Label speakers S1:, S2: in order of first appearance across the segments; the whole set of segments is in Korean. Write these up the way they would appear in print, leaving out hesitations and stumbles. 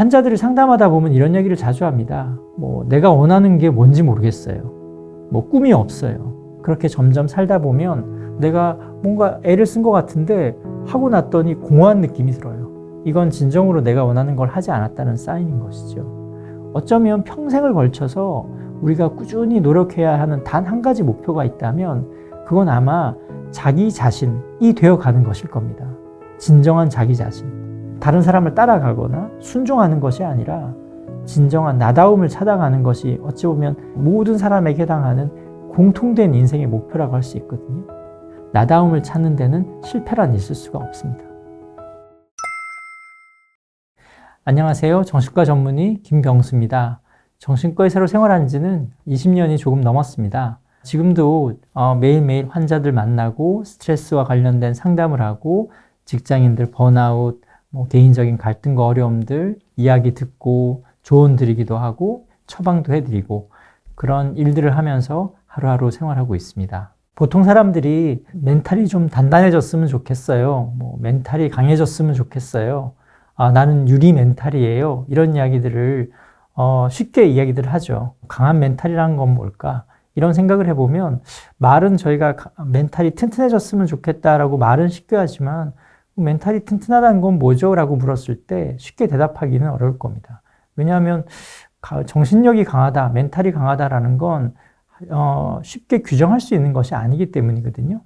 S1: 환자들을 상담하다 보면 이런 얘기를 자주 합니다. 내가 원하는 게 뭔지 모르겠어요. 꿈이 없어요. 그렇게 점점 살다 보면 내가 뭔가 애를 쓴 것 같은데 하고 났더니 공허한 느낌이 들어요. 이건 진정으로 내가 원하는 걸 하지 않았다는 사인인 것이죠. 어쩌면 평생을 걸쳐서 우리가 꾸준히 노력해야 하는 단 한 가지 목표가 있다면 그건 아마 자기 자신이 되어가는 것일 겁니다. 진정한 자기 자신. 다른 사람을 따라가거나 순종하는 것이 아니라 진정한 나다움을 찾아가는 것이 어찌 보면 모든 사람에게 해당하는 공통된 인생의 목표라고 할 수 있거든요. 나다움을 찾는 데는 실패란 있을 수가 없습니다. 안녕하세요. 정신과 전문의 김병수입니다. 정신과에 새로 생활한 지는 20년이 조금 넘었습니다. 지금도 매일매일 환자들 만나고 스트레스와 관련된 상담을 하고 직장인들 번아웃, 개인적인 갈등과 어려움들 이야기 듣고 조언 드리기도 하고 처방도 해드리고 그런 일들을 하면서 하루하루 생활하고 있습니다. 보통 사람들이 멘탈이 좀 단단해졌으면 좋겠어요. 멘탈이 강해졌으면 좋겠어요. 나는 유리 멘탈이에요. 이런 이야기들을 쉽게 이야기들을 하죠. 강한 멘탈이라는 건 뭘까? 이런 생각을 해보면 말은 저희가 멘탈이 튼튼해졌으면 좋겠다라고 말은 쉽게 하지만 멘탈이 튼튼하다는 건 뭐죠? 라고 물었을 때 쉽게 대답하기는 어려울 겁니다. 왜냐하면 정신력이 강하다, 멘탈이 강하다라는 건 쉽게 규정할 수 있는 것이 아니기 때문이거든요.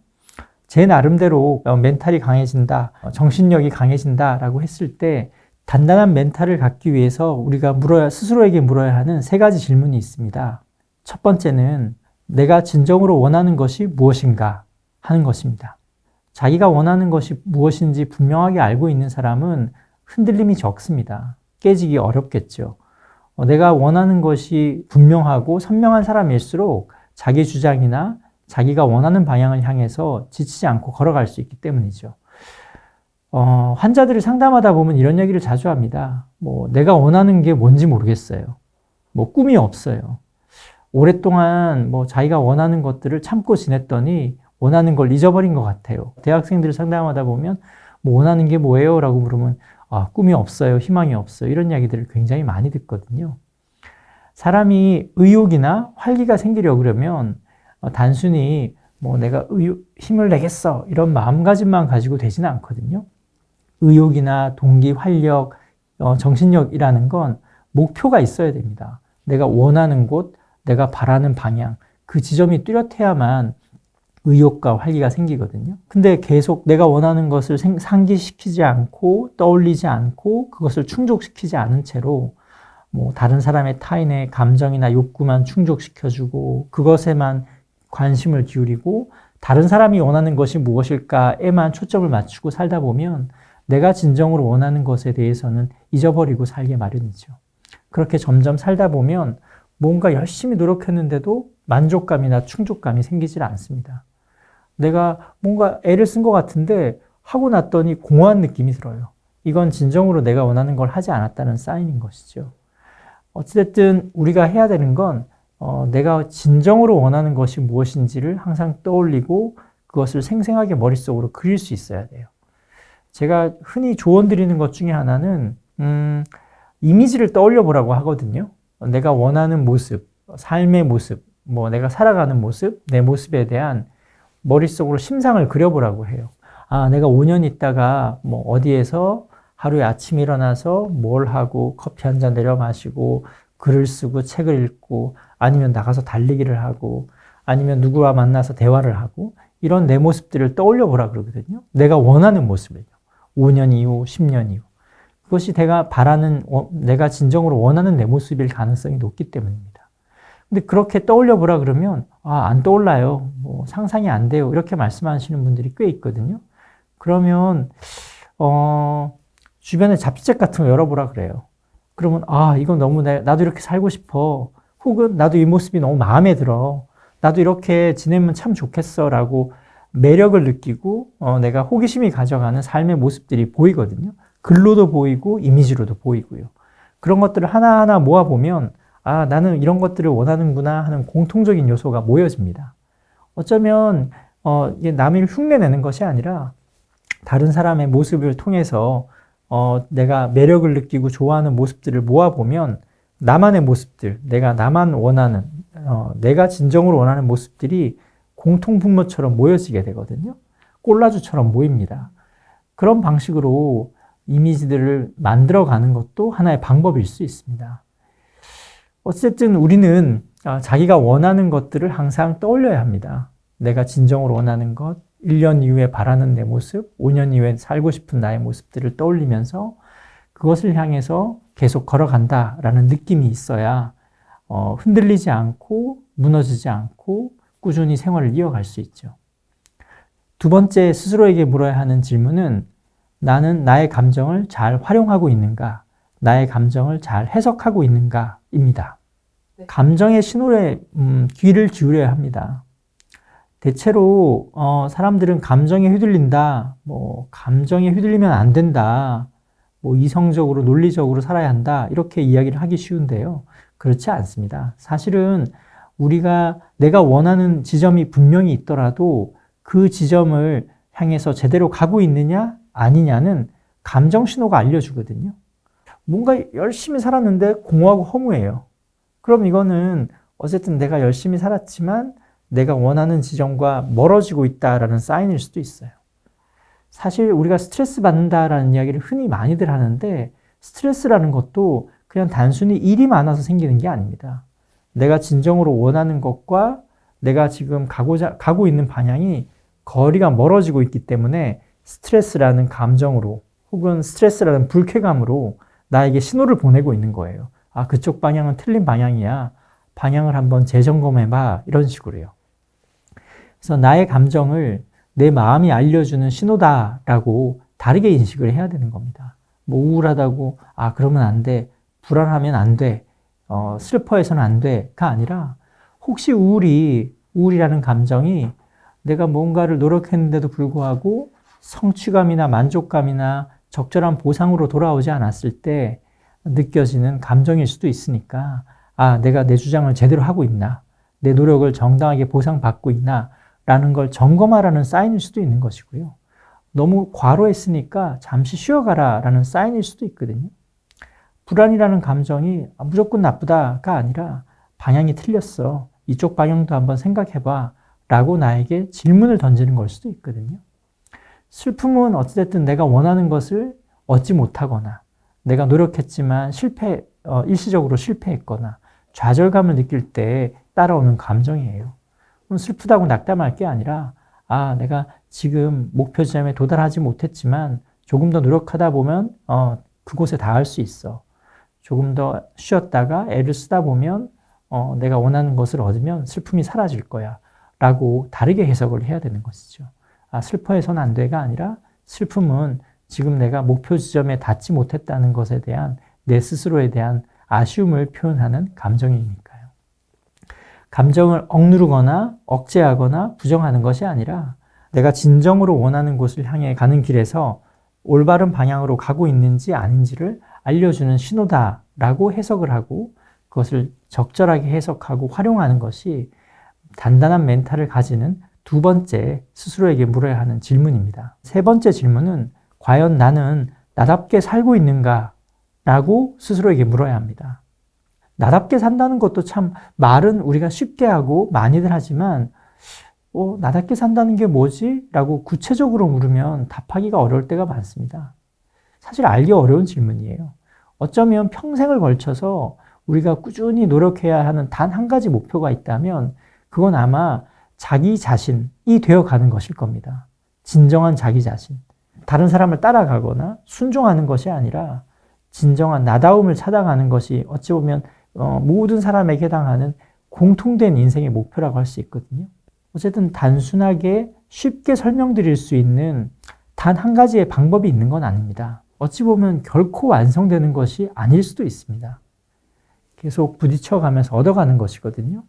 S1: 제 나름대로 멘탈이 강해진다, 정신력이 강해진다라고 했을 때 단단한 멘탈을 갖기 위해서 우리가 스스로에게 물어야 하는 세 가지 질문이 있습니다. 첫 번째는 내가 진정으로 원하는 것이 무엇인가 하는 것입니다. 자기가 원하는 것이 무엇인지 분명하게 알고 있는 사람은 흔들림이 적습니다. 깨지기 어렵겠죠. 내가 원하는 것이 분명하고 선명한 사람일수록 자기 주장이나 자기가 원하는 방향을 향해서 지치지 않고 걸어갈 수 있기 때문이죠. 환자들을 상담하다 보면 이런 얘기를 자주 합니다. 내가 원하는 게 뭔지 모르겠어요. 꿈이 없어요. 오랫동안 자기가 원하는 것들을 참고 지냈더니 원하는 걸 잊어버린 것 같아요. 대학생들을 상담하다 보면 원하는 게 뭐예요? 라고 물으면 꿈이 없어요. 희망이 없어요. 이런 이야기들을 굉장히 많이 듣거든요. 사람이 의욕이나 활기가 생기려고 그러면 단순히 내가 힘을 내겠어 이런 마음가짐만 가지고 되지는 않거든요. 의욕이나 동기, 활력, 정신력이라는 건 목표가 있어야 됩니다. 내가 원하는 곳, 내가 바라는 방향, 그 지점이 뚜렷해야만 의욕과 활기가 생기거든요. 근데 계속 내가 원하는 것을 상기시키지 않고 떠올리지 않고 그것을 충족시키지 않은 채로 다른 사람의 타인의 감정이나 욕구만 충족시켜주고 그것에만 관심을 기울이고 다른 사람이 원하는 것이 무엇일까에만 초점을 맞추고 살다 보면 내가 진정으로 원하는 것에 대해서는 잊어버리고 살게 마련이죠. 그렇게 점점 살다 보면 뭔가 열심히 노력했는데도 만족감이나 충족감이 생기질 않습니다. 내가 뭔가 애를 쓴 것 같은데 하고 났더니 공허한 느낌이 들어요. 이건 진정으로 내가 원하는 걸 하지 않았다는 사인인 것이죠. 어찌됐든 우리가 해야 되는 건 내가 진정으로 원하는 것이 무엇인지를 항상 떠올리고 그것을 생생하게 머릿속으로 그릴 수 있어야 돼요. 제가 흔히 조언 드리는 것 중에 하나는 이미지를 떠올려 보라고 하거든요. 내가 원하는 모습, 삶의 모습, 내가 살아가는 모습, 내 모습에 대한 머릿속으로 심상을 그려보라고 해요. 내가 5년 있다가 어디에서 하루에 아침에 일어나서 뭘 하고 커피 한 잔 내려 마시고 글을 쓰고 책을 읽고 아니면 나가서 달리기를 하고 아니면 누구와 만나서 대화를 하고 이런 내 모습들을 떠올려 보라 그러거든요. 내가 원하는 모습을요. 5년 이후, 10년 이후. 그것이 내가 진정으로 원하는 내 모습일 가능성이 높기 때문입니다. 근데 그렇게 떠올려 보라 그러면 안 떠올라요. 상상이 안 돼요. 이렇게 말씀하시는 분들이 꽤 있거든요. 그러면 주변에 잡지책 같은 거 열어보라 그래요. 그러면 이건 너무 나도 이렇게 살고 싶어. 혹은 나도 이 모습이 너무 마음에 들어. 나도 이렇게 지내면 참 좋겠어 라고 매력을 느끼고 내가 호기심이 가져가는 삶의 모습들이 보이거든요. 글로도 보이고 이미지로도 보이고요. 그런 것들을 하나하나 모아보면 나는 이런 것들을 원하는구나 하는 공통적인 요소가 모여집니다. 어쩌면 이게 남을 흉내내는 것이 아니라 다른 사람의 모습을 통해서 내가 매력을 느끼고 좋아하는 모습들을 모아보면 나만의 모습들, 내가 진정으로 원하는 모습들이 공통분모처럼 모여지게 되거든요. 콜라주처럼 모입니다. 그런 방식으로 이미지들을 만들어가는 것도 하나의 방법일 수 있습니다. 어쨌든 우리는 자기가 원하는 것들을 항상 떠올려야 합니다. 내가 진정으로 원하는 것, 1년 이후에 바라는 내 모습, 5년 이후에 살고 싶은 나의 모습들을 떠올리면서 그것을 향해서 계속 걸어간다라는 느낌이 있어야 흔들리지 않고 무너지지 않고 꾸준히 생활을 이어갈 수 있죠. 두 번째 스스로에게 물어야 하는 질문은 나는 나의 감정을 잘 활용하고 있는가? 나의 감정을 잘 해석하고 있는가입니다. 네. 감정의 신호에 귀를 기울여야 합니다. 대체로 사람들은 감정에 휘둘린다, 감정에 휘둘리면 안 된다, 이성적으로 논리적으로 살아야 한다 이렇게 이야기를 하기 쉬운데요. 그렇지 않습니다. 사실은 내가 원하는 지점이 분명히 있더라도 그 지점을 향해서 제대로 가고 있느냐 아니냐는 감정 신호가 알려주거든요. 뭔가 열심히 살았는데 공허하고 허무해요. 그럼 이거는 어쨌든 내가 열심히 살았지만 내가 원하는 지점과 멀어지고 있다라는 사인일 수도 있어요. 사실 우리가 스트레스 받는다라는 이야기를 흔히 많이들 하는데 스트레스라는 것도 그냥 단순히 일이 많아서 생기는 게 아닙니다. 내가 진정으로 원하는 것과 내가 지금 가고 있는 방향이 거리가 멀어지고 있기 때문에 스트레스라는 감정으로 혹은 스트레스라는 불쾌감으로 나에게 신호를 보내고 있는 거예요. 그쪽 방향은 틀린 방향이야. 방향을 한번 재점검해봐. 이런 식으로요. 그래서 나의 감정을 내 마음이 알려주는 신호다라고 다르게 인식을 해야 되는 겁니다. 우울하다고 그러면 안 돼. 불안하면 안 돼. 슬퍼해서는 안 돼가 아니라 혹시 우울이라는 감정이 내가 뭔가를 노력했는데도 불구하고 성취감이나 만족감이나 적절한 보상으로 돌아오지 않았을 때 느껴지는 감정일 수도 있으니까 내가 내 주장을 제대로 하고 있나? 내 노력을 정당하게 보상받고 있나? 라는 걸 점검하라는 사인일 수도 있는 것이고요. 너무 과로했으니까 잠시 쉬어가라 라는 사인일 수도 있거든요. 불안이라는 감정이 무조건 나쁘다가 아니라 방향이 틀렸어. 이쪽 방향도 한번 생각해봐 라고 나에게 질문을 던지는 걸 수도 있거든요. 슬픔은 어찌됐든 내가 원하는 것을 얻지 못하거나 내가 노력했지만 일시적으로 실패했거나 좌절감을 느낄 때 따라오는 감정이에요. 슬프다고 낙담할 게 아니라 내가 지금 목표 지점에 도달하지 못했지만 조금 더 노력하다 보면 그곳에 닿을 수 있어. 조금 더 쉬었다가 애를 쓰다 보면 내가 원하는 것을 얻으면 슬픔이 사라질 거야 라고 다르게 해석을 해야 되는 것이죠. 슬퍼해서는 안 돼가 아니라 슬픔은 지금 내가 목표 지점에 닿지 못했다는 것에 대한 내 스스로에 대한 아쉬움을 표현하는 감정이니까요. 감정을 억누르거나 억제하거나 부정하는 것이 아니라 내가 진정으로 원하는 곳을 향해 가는 길에서 올바른 방향으로 가고 있는지 아닌지를 알려주는 신호다라고 해석을 하고 그것을 적절하게 해석하고 활용하는 것이 단단한 멘탈을 가지는 두 번째 스스로에게 물어야 하는 질문입니다. 세 번째 질문은 과연 나는 나답게 살고 있는가? 라고 스스로에게 물어야 합니다. 나답게 산다는 것도 참 말은 우리가 쉽게 하고 많이들 하지만 나답게 산다는 게 뭐지? 라고 구체적으로 물으면 답하기가 어려울 때가 많습니다. 사실 알기 어려운 질문이에요. 어쩌면 평생을 걸쳐서 우리가 꾸준히 노력해야 하는 단 한 가지 목표가 있다면 그건 아마 자기 자신이 되어가는 것일 겁니다. 진정한 자기 자신. 다른 사람을 따라가거나 순종하는 것이 아니라 진정한 나다움을 찾아가는 것이 어찌 보면 모든 사람에게 해당하는 공통된 인생의 목표라고 할 수 있거든요. 어쨌든 단순하게 쉽게 설명드릴 수 있는 단 한 가지의 방법이 있는 건 아닙니다. 어찌 보면 결코 완성되는 것이 아닐 수도 있습니다. 계속 부딪혀가면서 얻어가는 것이거든요.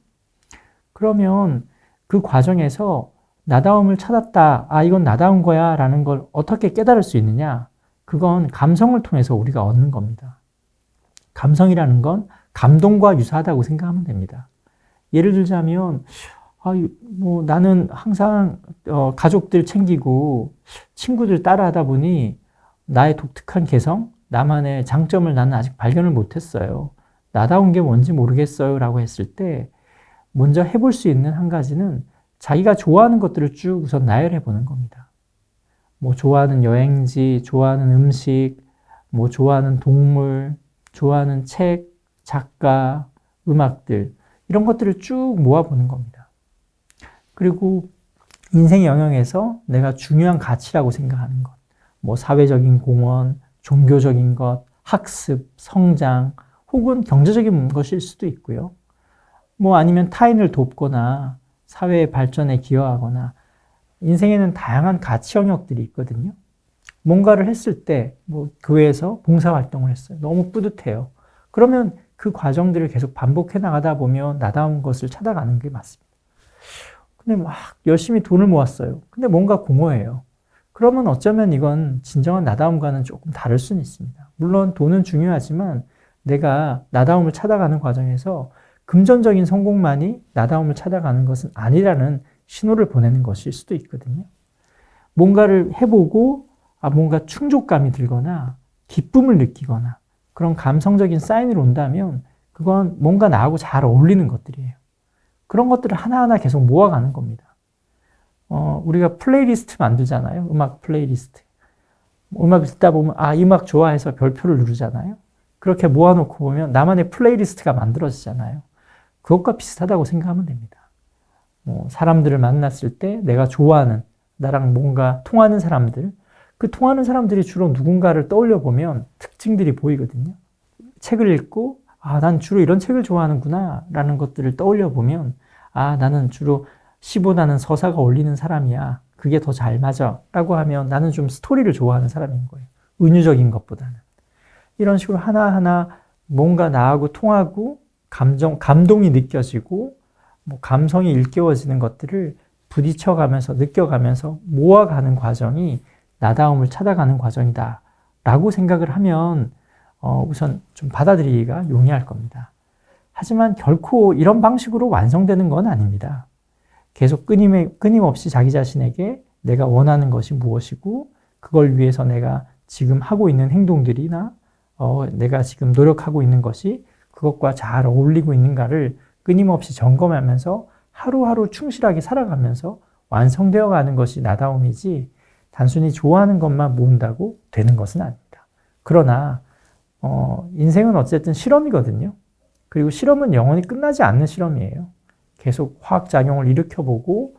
S1: 그러면 그 과정에서 나다움을 찾았다. 이건 나다운 거야 라는 걸 어떻게 깨달을 수 있느냐? 그건 감성을 통해서 우리가 얻는 겁니다. 감성이라는 건 감동과 유사하다고 생각하면 됩니다. 예를 들자면 나는 항상 가족들 챙기고 친구들 따라하다 보니 나의 독특한 개성, 나만의 장점을 나는 아직 발견을 못했어요. 나다운 게 뭔지 모르겠어요. 라고 했을 때 먼저 해볼 수 있는 한 가지는 자기가 좋아하는 것들을 쭉 우선 나열해 보는 겁니다. 뭐 좋아하는 여행지, 좋아하는 음식, 뭐 좋아하는 동물, 좋아하는 책, 작가, 음악들 이런 것들을 쭉 모아보는 겁니다. 그리고 인생의 영역에서 내가 중요한 가치라고 생각하는 것, 뭐 사회적인 공헌, 종교적인 것, 학습, 성장, 혹은 경제적인 것일 수도 있고요. 뭐 아니면 타인을 돕거나 사회의 발전에 기여하거나 인생에는 다양한 가치 영역들이 있거든요. 뭔가를 했을 때 뭐 교회에서 봉사활동을 했어요. 너무 뿌듯해요. 그러면 그 과정들을 계속 반복해 나가다 보면 나다운 것을 찾아가는 게 맞습니다. 근데 막 열심히 돈을 모았어요. 근데 뭔가 공허해요. 그러면 어쩌면 이건 진정한 나다움과는 조금 다를 수는 있습니다. 물론 돈은 중요하지만 내가 나다움을 찾아가는 과정에서 금전적인 성공만이 나다움을 찾아가는 것은 아니라는 신호를 보내는 것일 수도 있거든요. 뭔가를 해보고 뭔가 충족감이 들거나 기쁨을 느끼거나 그런 감성적인 사인을 온다면 그건 뭔가 나하고 잘 어울리는 것들이에요. 그런 것들을 하나하나 계속 모아가는 겁니다. 우리가 플레이리스트 만들잖아요. 음악 플레이리스트. 음악을 듣다 보면 이 음악 좋아해서 별표를 누르잖아요. 그렇게 모아놓고 보면 나만의 플레이리스트가 만들어지잖아요. 그것과 비슷하다고 생각하면 됩니다. 사람들을 만났을 때 내가 좋아하는, 나랑 뭔가 통하는 사람들, 그 통하는 사람들이 주로 누군가를 떠올려 보면 특징들이 보이거든요. 책을 읽고, 난 주로 이런 책을 좋아하는구나, 라는 것들을 떠올려 보면, 나는 주로 시보다는 서사가 어울리는 사람이야. 그게 더 잘 맞아. 라고 하면 나는 좀 스토리를 좋아하는 사람인 거예요. 은유적인 것보다는. 이런 식으로 하나하나 뭔가 나하고 통하고, 감동이 느껴지고, 감성이 일깨워지는 것들을 부딪혀가면서 느껴가면서 모아가는 과정이 나다움을 찾아가는 과정이다 라고 생각을 하면 우선 좀 받아들이기가 용이할 겁니다. 하지만 결코 이런 방식으로 완성되는 건 아닙니다. 계속 끊임없이 자기 자신에게 내가 원하는 것이 무엇이고 그걸 위해서 내가 지금 하고 있는 행동들이나 내가 지금 노력하고 있는 것이 그것과 잘 어울리고 있는가를 끊임없이 점검하면서 하루하루 충실하게 살아가면서 완성되어 가는 것이 나다움이지 단순히 좋아하는 것만 모은다고 되는 것은 아닙니다. 그러나 인생은 어쨌든 실험이거든요. 그리고 실험은 영원히 끝나지 않는 실험이에요. 계속 화학작용을 일으켜보고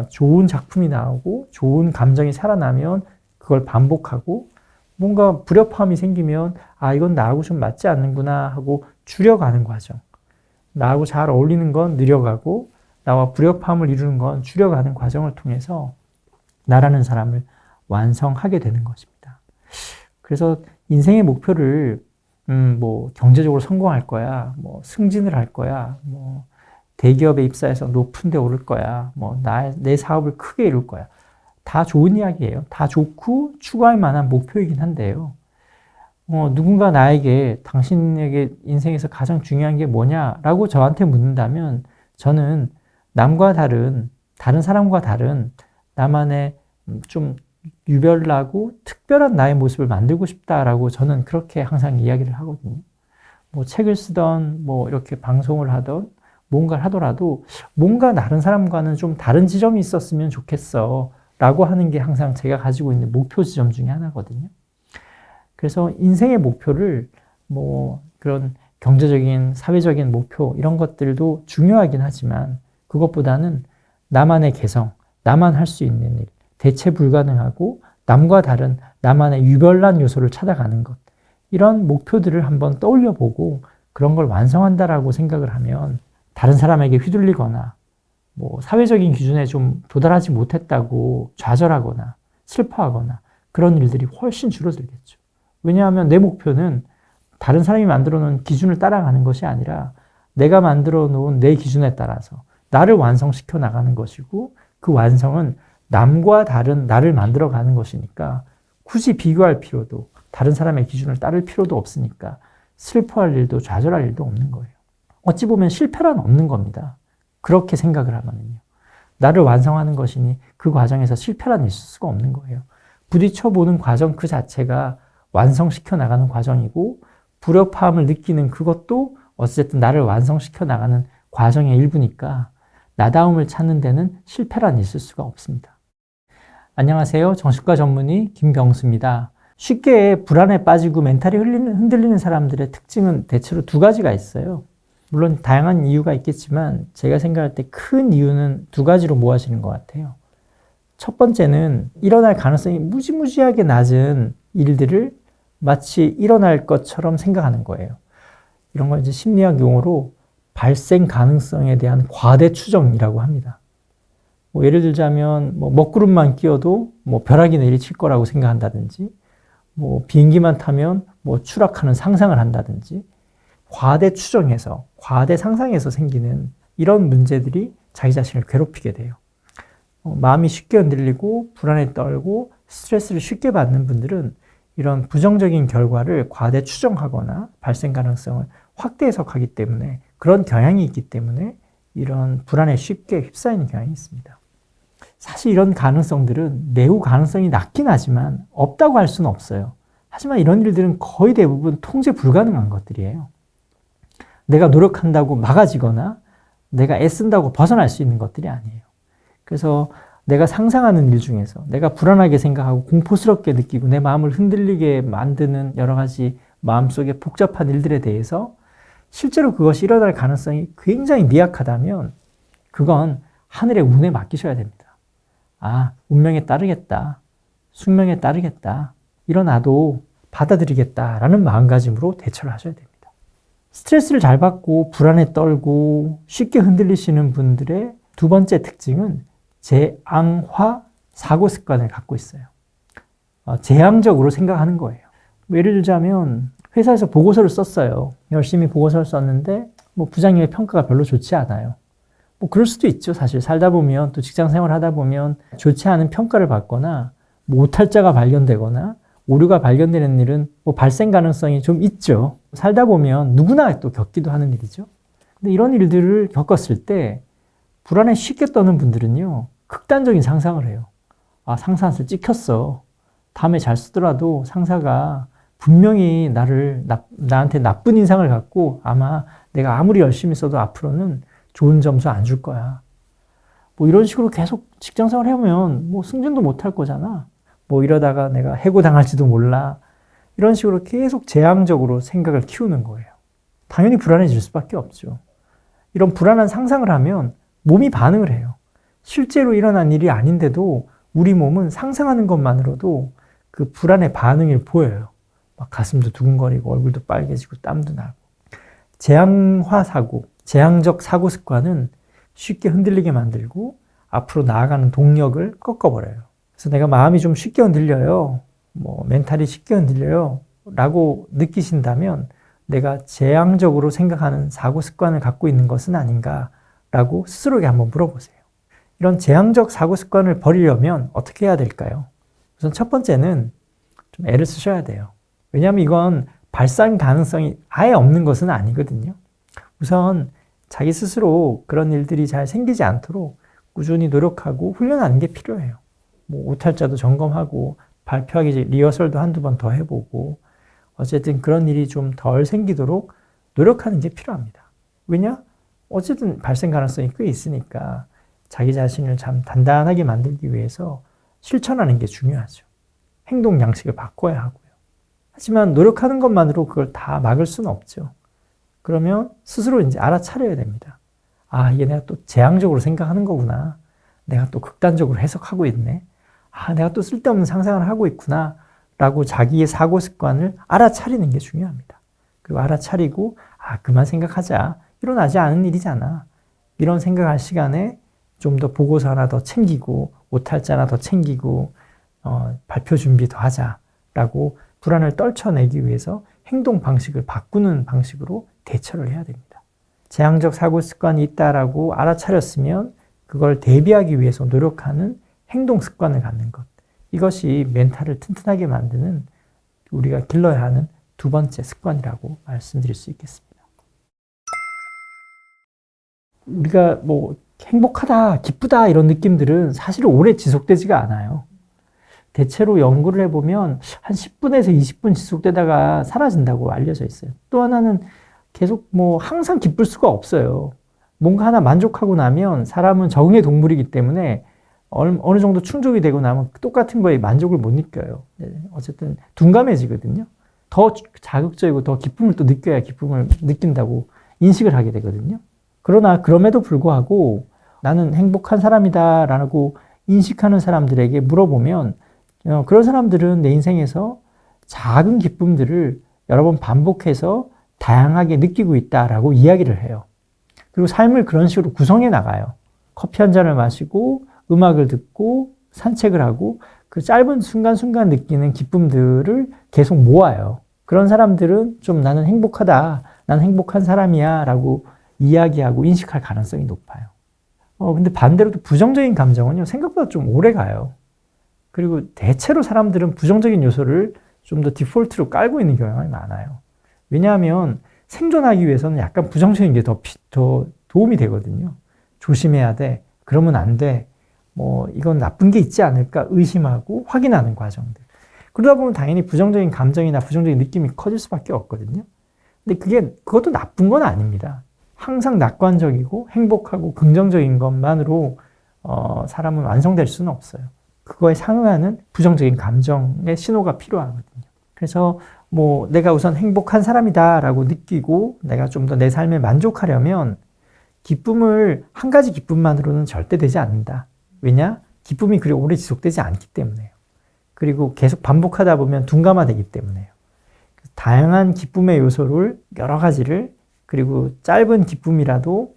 S1: 좋은 작품이 나오고 좋은 감정이 살아나면 그걸 반복하고 뭔가 불협화음이 생기면 이건 나하고 좀 맞지 않는구나 하고 줄여가는 과정. 나하고 잘 어울리는 건 느려가고 나와 불협화음을 이루는 건 줄여가는 과정을 통해서 나라는 사람을 완성하게 되는 것입니다. 그래서 인생의 목표를 경제적으로 성공할 거야, 승진을 할 거야, 대기업에 입사해서 높은 데 오를 거야, 내 사업을 크게 이룰 거야. 다 좋은 이야기예요. 다 좋고 추구할 만한 목표이긴 한데요. 누군가 나에게 당신에게 인생에서 가장 중요한 게 뭐냐라고 저한테 묻는다면 저는 남과 다른 사람과 다른 나만의 좀 유별나고 특별한 나의 모습을 만들고 싶다라고 저는 그렇게 항상 이야기를 하거든요. 책을 쓰던 이렇게 방송을 하던 뭔가를 하더라도 뭔가 다른 사람과는 좀 다른 지점이 있었으면 좋겠어 라고 하는 게 항상 제가 가지고 있는 목표 지점 중에 하나거든요. 그래서 인생의 목표를 그런 경제적인, 사회적인 목표 이런 것들도 중요하긴 하지만 그것보다는 나만의 개성, 나만 할 수 있는 일, 대체 불가능하고 남과 다른 나만의 유별난 요소를 찾아가는 것 이런 목표들을 한번 떠올려 보고 그런 걸 완성한다라고 생각을 하면 다른 사람에게 휘둘리거나 사회적인 기준에 좀 도달하지 못했다고 좌절하거나 슬퍼하거나 그런 일들이 훨씬 줄어들겠죠. 왜냐하면 내 목표는 다른 사람이 만들어 놓은 기준을 따라가는 것이 아니라 내가 만들어 놓은 내 기준에 따라서 나를 완성시켜 나가는 것이고 그 완성은 남과 다른 나를 만들어 가는 것이니까 굳이 비교할 필요도 다른 사람의 기준을 따를 필요도 없으니까 슬퍼할 일도 좌절할 일도 없는 거예요. 어찌 보면 실패란 없는 겁니다. 그렇게 생각을 하면요. 나를 완성하는 것이니 그 과정에서 실패란 있을 수가 없는 거예요. 부딪혀보는 과정 그 자체가 완성시켜 나가는 과정이고, 불협화음을 느끼는 그것도 어쨌든 나를 완성시켜 나가는 과정의 일부니까 나다움을 찾는 데는 실패란 있을 수가 없습니다. 안녕하세요. 정신과 전문의 김병수입니다. 쉽게 불안에 빠지고 멘탈이 흔들리는 사람들의 특징은 대체로 두 가지가 있어요. 물론 다양한 이유가 있겠지만 제가 생각할 때 큰 이유는 두 가지로 모아지는 것 같아요. 첫 번째는 일어날 가능성이 무지무지하게 낮은 일들을 마치 일어날 것처럼 생각하는 거예요. 이런 걸 이제 심리학 용어로 발생 가능성에 대한 과대 추정이라고 합니다. 예를 들자면 먹구름만 끼어도 벼락이 내리칠 거라고 생각한다든지, 비행기만 타면 추락하는 상상을 한다든지, 과대 추정해서, 과대 상상해서 생기는 이런 문제들이 자기 자신을 괴롭히게 돼요. 마음이 쉽게 흔들리고 불안에 떨고 스트레스를 쉽게 받는 분들은 이런 부정적인 결과를 과대 추정하거나 발생 가능성을 확대 해석하기 때문에, 그런 경향이 있기 때문에 이런 불안에 쉽게 휩싸이는 경향이 있습니다. 사실 이런 가능성들은 매우 가능성이 낮긴 하지만 없다고 할 수는 없어요. 하지만 이런 일들은 거의 대부분 통제 불가능한 것들이에요. 내가 노력한다고 막아지거나 내가 애쓴다고 벗어날 수 있는 것들이 아니에요. 그래서 내가 상상하는 일 중에서 내가 불안하게 생각하고 공포스럽게 느끼고 내 마음을 흔들리게 만드는 여러 가지 마음속의 복잡한 일들에 대해서 실제로 그것이 일어날 가능성이 굉장히 미약하다면 그건 하늘의 운에 맡기셔야 됩니다. 운명에 따르겠다. 숙명에 따르겠다. 일어나도 받아들이겠다라는 마음가짐으로 대처를 하셔야 됩니다. 스트레스를 잘 받고 불안에 떨고 쉽게 흔들리시는 분들의 두 번째 특징은 재앙화 사고 습관을 갖고 있어요. 재앙적으로 생각하는 거예요. 예를 들자면 회사에서 보고서를 썼어요. 열심히 보고서를 썼는데 부장님의 평가가 별로 좋지 않아요. 그럴 수도 있죠. 사실 살다 보면, 또 직장 생활 하다 보면 좋지 않은 평가를 받거나 오탈자가 발견되거나 오류가 발견되는 일은 발생 가능성이 좀 있죠. 살다 보면 누구나 또 겪기도 하는 일이죠. 근데 이런 일들을 겪었을 때 불안에 쉽게 떠는 분들은요, 극단적인 상상을 해요. 상사한테 찍혔어. 다음에 잘 쓰더라도 상사가 분명히 나한테 나쁜 인상을 갖고 아마 내가 아무리 열심히 써도 앞으로는 좋은 점수 안 줄 거야. 이런 식으로 계속 직장생활 해오면 승진도 못 할 거잖아. 이러다가 내가 해고당할지도 몰라. 이런 식으로 계속 재앙적으로 생각을 키우는 거예요. 당연히 불안해질 수밖에 없죠. 이런 불안한 상상을 하면 몸이 반응을 해요. 실제로 일어난 일이 아닌데도 우리 몸은 상상하는 것만으로도 그 불안의 반응을 보여요. 가슴도 두근거리고 얼굴도 빨개지고 땀도 나고. 재앙화 사고, 재앙적 사고 습관은 쉽게 흔들리게 만들고 앞으로 나아가는 동력을 꺾어버려요. 그래서 내가 마음이 좀 쉽게 흔들려요. 멘탈이 쉽게 흔들려요. 라고 느끼신다면 내가 재앙적으로 생각하는 사고 습관을 갖고 있는 것은 아닌가 라고 스스로에게 한번 물어보세요. 이런 재앙적 사고 습관을 버리려면 어떻게 해야 될까요? 우선 첫 번째는 좀 애를 쓰셔야 돼요. 왜냐하면 이건 발생 가능성이 아예 없는 것은 아니거든요. 우선 자기 스스로 그런 일들이 잘 생기지 않도록 꾸준히 노력하고 훈련하는 게 필요해요. 오탈자도 점검하고 발표하기 전에 리허설도 한두 번 더 해보고 어쨌든 그런 일이 좀 덜 생기도록 노력하는 게 필요합니다. 왜냐? 어쨌든 발생 가능성이 꽤 있으니까 자기 자신을 참 단단하게 만들기 위해서 실천하는 게 중요하죠. 행동 양식을 바꿔야 하고요. 하지만 노력하는 것만으로 그걸 다 막을 수는 없죠. 그러면 스스로 이제 알아차려야 됩니다. 이게 내가 또 재앙적으로 생각하는 거구나. 내가 또 극단적으로 해석하고 있네. 내가 또 쓸데없는 상상을 하고 있구나. 라고 자기의 사고 습관을 알아차리는 게 중요합니다. 그리고 알아차리고, 그만 생각하자. 일어나지 않은 일이잖아. 이런 생각할 시간에 좀 더 보고서 하나 더 챙기고, 오탈자 하나 더 챙기고, 발표 준비 더 하자라고 불안을 떨쳐내기 위해서 행동 방식을 바꾸는 방식으로 대처를 해야 됩니다. 재앙적 사고 습관이 있다라고 알아차렸으면 그걸 대비하기 위해서 노력하는 행동 습관을 갖는 것. 이것이 멘탈을 튼튼하게 만드는 우리가 길러야 하는 두 번째 습관이라고 말씀드릴 수 있겠습니다. 우리가 행복하다, 기쁘다 이런 느낌들은 사실 오래 지속되지가 않아요. 대체로 연구를 해보면 한 10분에서 20분 지속되다가 사라진다고 알려져 있어요. 또 하나는 계속 뭐 항상 기쁠 수가 없어요. 뭔가 하나 만족하고 나면 사람은 적응의 동물이기 때문에 어느 정도 충족이 되고 나면 똑같은 거에 만족을 못 느껴요. 어쨌든 둔감해지거든요. 더 자극적이고 더 기쁨을 또 느껴야 기쁨을 느낀다고 인식을 하게 되거든요. 그러나 그럼에도 불구하고 나는 행복한 사람이다라고 인식하는 사람들에게 물어보면 그런 사람들은 내 인생에서 작은 기쁨들을 여러 번 반복해서 다양하게 느끼고 있다라고 이야기를 해요. 그리고 삶을 그런 식으로 구성해 나가요. 커피 한 잔을 마시고 음악을 듣고 산책을 하고 그 짧은 순간순간 느끼는 기쁨들을 계속 모아요. 그런 사람들은 좀 나는 행복하다, 나는 행복한 사람이야 라고 이야기하고 인식할 가능성이 높아요. 근데 반대로 또 부정적인 감정은요, 생각보다 좀 오래 가요. 그리고 대체로 사람들은 부정적인 요소를 좀 더 디폴트로 깔고 있는 경향이 많아요. 왜냐하면 생존하기 위해서는 약간 부정적인 게 더 도움이 되거든요. 조심해야 돼. 그러면 안 돼. 뭐, 이건 나쁜 게 있지 않을까 의심하고 확인하는 과정들. 그러다 보면 당연히 부정적인 감정이나 부정적인 느낌이 커질 수밖에 없거든요. 근데 그것도 나쁜 건 아닙니다. 항상 낙관적이고 행복하고 긍정적인 것만으로 사람은 완성될 수는 없어요. 그거에 상응하는 부정적인 감정의 신호가 필요하거든요. 그래서 뭐 내가 우선 행복한 사람이다라고 느끼고 내가 좀 더 내 삶에 만족하려면 기쁨을 한 가지 기쁨만으로는 절대 되지 않는다. 왜냐? 기쁨이 그리 오래 지속되지 않기 때문에요. 그리고 계속 반복하다 보면 둔감화되기 때문에요. 다양한 기쁨의 요소를 여러 가지를 그리고 짧은 기쁨이라도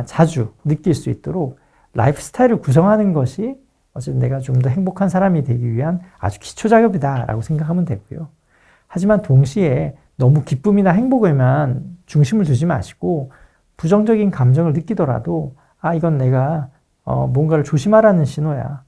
S1: 자주 느낄 수 있도록 라이프 스타일을 구성하는 것이 어쨌든 내가 좀 더 행복한 사람이 되기 위한 아주 기초 작업이다라고 생각하면 되고요. 하지만 동시에 너무 기쁨이나 행복에만 중심을 두지 마시고 부정적인 감정을 느끼더라도 이건 내가 뭔가를 조심하라는 신호야.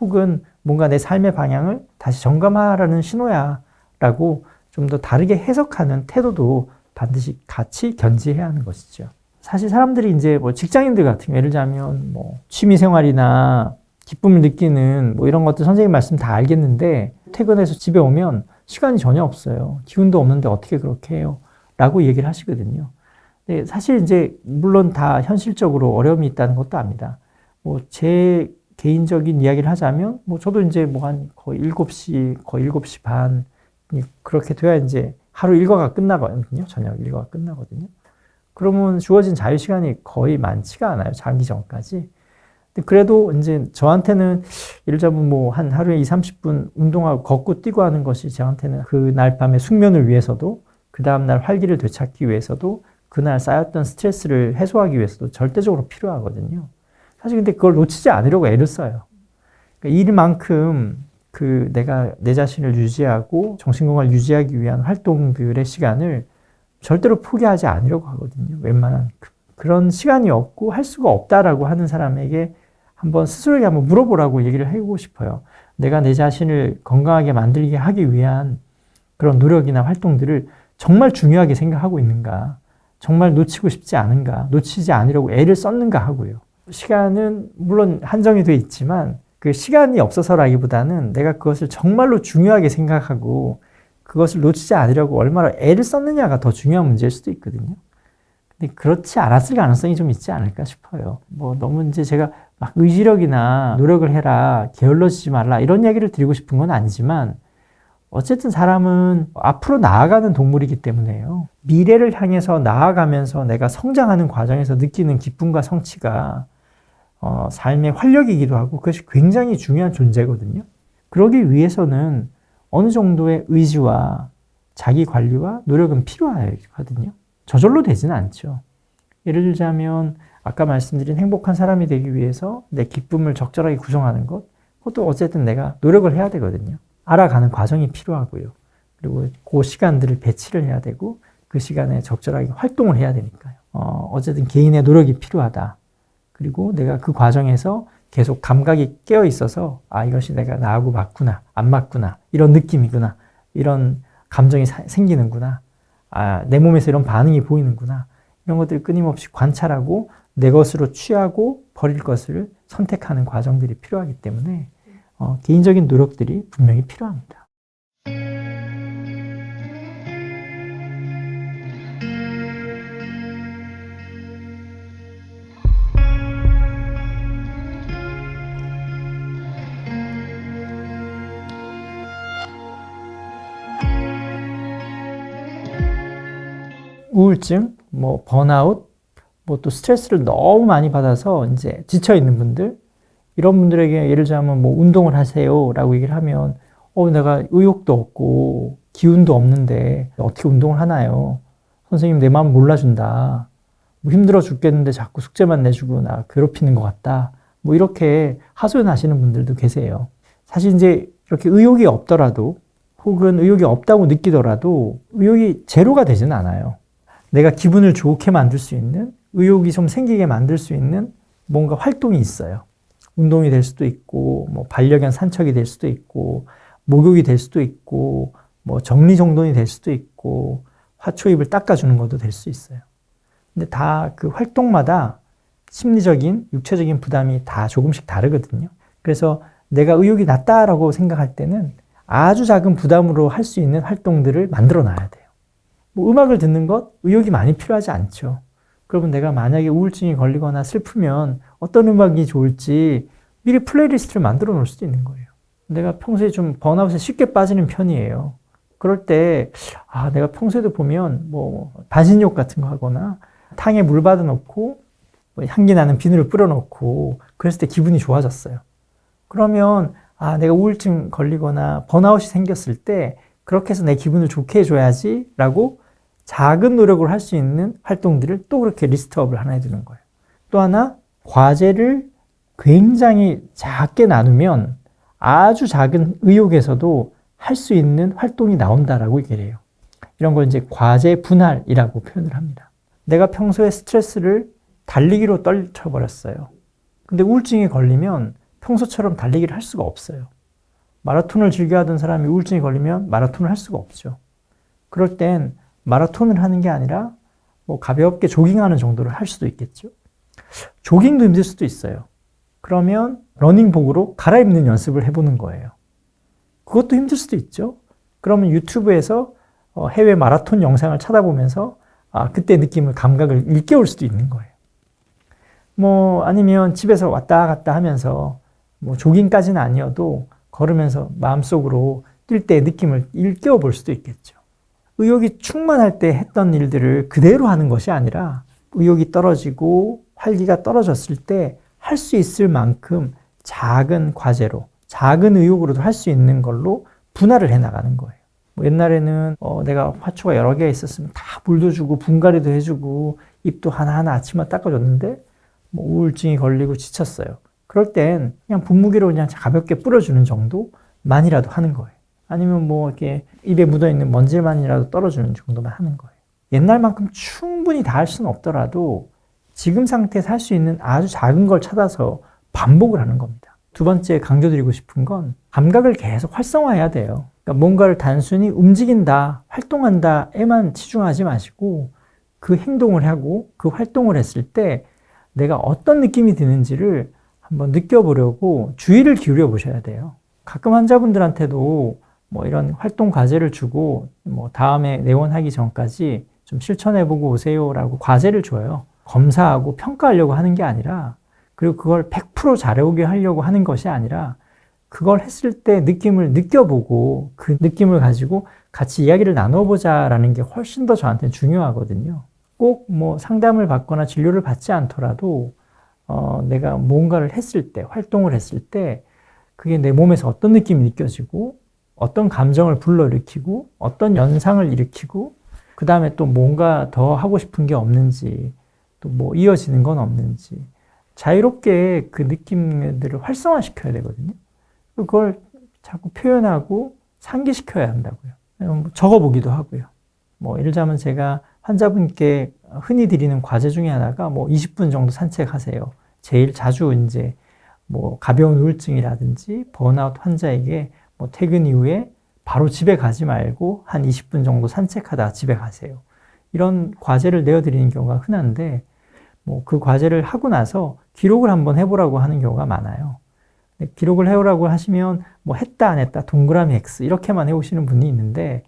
S1: 혹은 뭔가 내 삶의 방향을 다시 점검하라는 신호야. 라고 좀 더 다르게 해석하는 태도도 반드시 같이 견지해야 하는 것이죠. 사실 사람들이 이제 뭐 직장인들 같은 경우 예를 들자면 뭐 취미 생활이나 기쁨을 느끼는 뭐 이런 것들 선생님 말씀 다 알겠는데 퇴근해서 집에 오면 시간이 전혀 없어요. 기운도 없는데 어떻게 그렇게 해요? 라고 얘기를 하시거든요. 근데 사실 이제 물론 다 현실적으로 어려움이 있다는 것도 압니다. 뭐 제 개인적인 이야기를 하자면 뭐 저도 이제 뭐 한 거의 7시 반 그렇게 돼야 이제 하루 일과가 끝나거든요. 저녁 일과가 끝나거든요. 그러면 주어진 자유 시간이 거의 많지가 않아요. 자기 전까지. 근데 그래도 이제 저한테는 예를 들자면 뭐 한 하루에 20-30분 운동하고 걷고 뛰고 하는 것이 저한테는 그날 밤의 숙면을 위해서도 그 다음날 활기를 되찾기 위해서도 그날 쌓였던 스트레스를 해소하기 위해서도 절대적으로 필요하거든요. 사실 근데 그걸 놓치지 않으려고 애를 써요. 그러니까 일만큼 내가 내 자신을 유지하고 정신건강을 유지하기 위한 활동들의 시간을 절대로 포기하지 않으려고 하거든요. 웬만한 그런 시간이 없고 할 수가 없다라고 하는 사람에게 스스로에게 한번 물어보라고 얘기를 해보고 싶어요. 내가 내 자신을 건강하게 만들게 하기 위한 그런 노력이나 활동들을 정말 중요하게 생각하고 있는가? 정말 놓치고 싶지 않은가? 놓치지 않으려고 애를 썼는가 하고요. 시간은 물론 한정이 돼 있지만 그 시간이 없어서라기보다는 내가 그것을 정말로 중요하게 생각하고 그것을 놓치지 않으려고 얼마나 애를 썼느냐가 더 중요한 문제일 수도 있거든요. 근데 그렇지 않았을 가능성이 좀 있지 않을까 싶어요. 뭐 너무 이제 제가 막 의지력이나 노력을 해라, 게을러지지 말라 이런 얘기를 드리고 싶은 건 아니지만 어쨌든 사람은 앞으로 나아가는 동물이기 때문에요. 미래를 향해서 나아가면서 내가 성장하는 과정에서 느끼는 기쁨과 성취가 삶의 활력이기도 하고 그것이 굉장히 중요한 존재거든요. 그러기 위해서는 어느 정도의 의지와 자기 관리와 노력은 필요하거든요. 저절로 되지는 않죠. 예를 들자면 아까 말씀드린 행복한 사람이 되기 위해서 내 기쁨을 적절하게 구성하는 것, 그것도 어쨌든 내가 노력을 해야 되거든요. 알아가는 과정이 필요하고요. 그리고 그 시간들을 배치를 해야 되고 그 시간에 적절하게 활동을 해야 되니까요. 어쨌든 개인의 노력이 필요하다. 그리고 내가 그 과정에서 계속 감각이 깨어 있어서 이것이 내가 나하고 맞구나, 안 맞구나, 이런 느낌이구나, 이런 감정이 생기는구나, 내 몸에서 이런 반응이 보이는구나, 이런 것들을 끊임없이 관찰하고 내 것으로 취하고 버릴 것을 선택하는 과정들이 필요하기 때문에 개인적인 노력들이 분명히 필요합니다. 우울증, 번아웃, 또 스트레스를 너무 많이 받아서 이제 지쳐 있는 분들, 이런 분들에게 예를 들자면 운동을 하세요라고 얘기를 하면 내가 의욕도 없고 기운도 없는데 어떻게 운동을 하나요? 선생님 내 마음 몰라준다. 힘들어 죽겠는데 자꾸 숙제만 내주고 나 괴롭히는 것 같다. 이렇게 하소연하시는 분들도 계세요. 사실 이제 이렇게 의욕이 없더라도 혹은 의욕이 없다고 느끼더라도 의욕이 제로가 되지는 않아요. 내가 기분을 좋게 만들 수 있는, 의욕이 좀 생기게 만들 수 있는 뭔가 활동이 있어요. 운동이 될 수도 있고, 반려견 산책이 될 수도 있고, 목욕이 될 수도 있고, 정리정돈이 될 수도 있고, 화초잎을 닦아주는 것도 될 수 있어요. 근데 다 그 활동마다 심리적인, 육체적인 부담이 다 조금씩 다르거든요. 그래서 내가 의욕이 낮다라고 생각할 때는 아주 작은 부담으로 할 수 있는 활동들을 만들어 놔야 돼요. 음악을 듣는 것, 의욕이 많이 필요하지 않죠. 그러면 내가 만약에 우울증이 걸리거나 슬프면 어떤 음악이 좋을지 미리 플레이리스트를 만들어 놓을 수도 있는 거예요. 내가 평소에 좀 번아웃에 쉽게 빠지는 편이에요. 그럴 때, 내가 평소에도 보면 반신욕 같은 거 하거나 탕에 물 받아 놓고 향기 나는 비누를 뿌려 놓고 그랬을 때 기분이 좋아졌어요. 그러면, 내가 우울증 걸리거나 번아웃이 생겼을 때 그렇게 해서 내 기분을 좋게 해줘야지 라고 작은 노력을 할 수 있는 활동들을 또 그렇게 리스트업을 하나 해두는 거예요. 또 하나, 과제를 굉장히 작게 나누면 아주 작은 의욕에서도 할 수 있는 활동이 나온다라고 얘기를 해요. 이런 걸 이제 과제 분할이라고 표현을 합니다. 내가 평소에 스트레스를 달리기로 떨쳐버렸어요. 근데 우울증이 걸리면 평소처럼 달리기를 할 수가 없어요. 마라톤을 즐겨 하던 사람이 우울증이 걸리면 마라톤을 할 수가 없죠. 그럴 땐 마라톤을 하는 게 아니라 가볍게 조깅하는 정도를 할 수도 있겠죠. 조깅도 힘들 수도 있어요. 그러면 러닝복으로 갈아입는 연습을 해보는 거예요. 그것도 힘들 수도 있죠. 그러면 유튜브에서 해외 마라톤 영상을 찾아보면서 그때 느낌을, 감각을 일깨울 수도 있는 거예요. 아니면 집에서 왔다 갔다 하면서 조깅까지는 아니어도 걸으면서 마음속으로 뛸 때의 느낌을 일깨워 볼 수도 있겠죠. 의욕이 충만할 때 했던 일들을 그대로 하는 것이 아니라 의욕이 떨어지고 활기가 떨어졌을 때 할 수 있을 만큼 작은 과제로, 작은 의욕으로도 할 수 있는 걸로 분할을 해나가는 거예요. 옛날에는 내가 화초가 여러 개가 있었으면 다 물도 주고 분갈이도 해주고 잎도 하나하나 아침마다 닦아줬는데 우울증이 걸리고 지쳤어요. 그럴 땐 그냥 분무기로 그냥 가볍게 뿌려주는 정도만이라도 하는 거예요. 아니면 이렇게 입에 묻어있는 먼지만이라도 떨어주는 정도만 하는 거예요. 옛날만큼 충분히 다 할 수는 없더라도 지금 상태에서 할 수 있는 아주 작은 걸 찾아서 반복을 하는 겁니다. 두 번째 강조드리고 싶은 건 감각을 계속 활성화해야 돼요. 그러니까 뭔가를 단순히 움직인다, 활동한다에만 치중하지 마시고 그 행동을 하고 그 활동을 했을 때 내가 어떤 느낌이 드는지를 한번 느껴보려고 주의를 기울여 보셔야 돼요. 가끔 환자분들한테도 이런 활동 과제를 주고 다음에 내원하기 전까지 좀 실천해보고 오세요라고 과제를 줘요. 검사하고 평가하려고 하는 게 아니라, 그리고 그걸 100% 잘해오게 하려고 하는 것이 아니라 그걸 했을 때 느낌을 느껴보고 그 느낌을 가지고 같이 이야기를 나눠보자라는 게 훨씬 더 저한테는 중요하거든요. 꼭 상담을 받거나 진료를 받지 않더라도 내가 뭔가를 했을 때, 활동을 했을 때 그게 내 몸에서 어떤 느낌이 느껴지고 어떤 감정을 불러일으키고 어떤 연상을 일으키고 그 다음에 또 뭔가 더 하고 싶은 게 없는지, 또 이어지는 건 없는지 자유롭게 그 느낌들을 활성화시켜야 되거든요. 그걸 자꾸 표현하고 상기시켜야 한다고요. 적어보기도 하고요. 예를 들자면 제가 환자분께 흔히 드리는 과제 중에 하나가 20분 정도 산책하세요. 제일 자주 이제 가벼운 우울증이라든지 번아웃 환자에게 퇴근 이후에 바로 집에 가지 말고 한 20분 정도 산책하다 집에 가세요. 이런 과제를 내어드리는 경우가 흔한데 그 과제를 하고 나서 기록을 한번 해보라고 하는 경우가 많아요. 기록을 해오라고 하시면 뭐 했다 안 했다 동그라미 X 이렇게만 해오시는 분이 있는데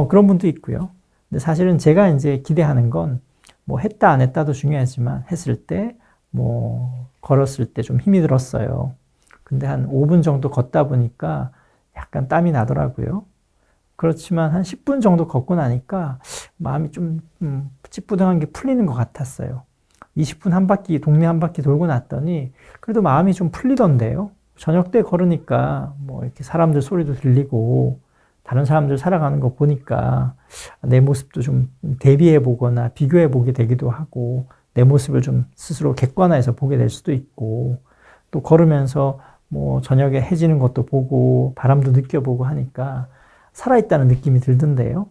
S1: 그런 분도 있고요. 근데 사실은 제가 이제 기대하는 건 뭐 했다 안 했다도 중요하지만 했을 때 뭐 걸었을 때 좀 힘이 들었어요. 근데 한 5분 정도 걷다 보니까 약간 땀이 나더라고요. 그렇지만 한 10분 정도 걷고 나니까 마음이 좀 찌뿌둥한 게 풀리는 것 같았어요. 20분 한 바퀴, 동네 한 바퀴 돌고 났더니 그래도 마음이 좀 풀리던데요. 저녁 때 걸으니까 뭐 이렇게 사람들 소리도 들리고 다른 사람들 살아가는 거 보니까 내 모습도 좀 대비해 보거나 비교해 보게 되기도 하고 내 모습을 좀 스스로 객관화해서 보게 될 수도 있고 또 걸으면서 뭐 저녁에 해지는 것도 보고 바람도 느껴보고 하니까 살아있다는 느낌이 들던데요.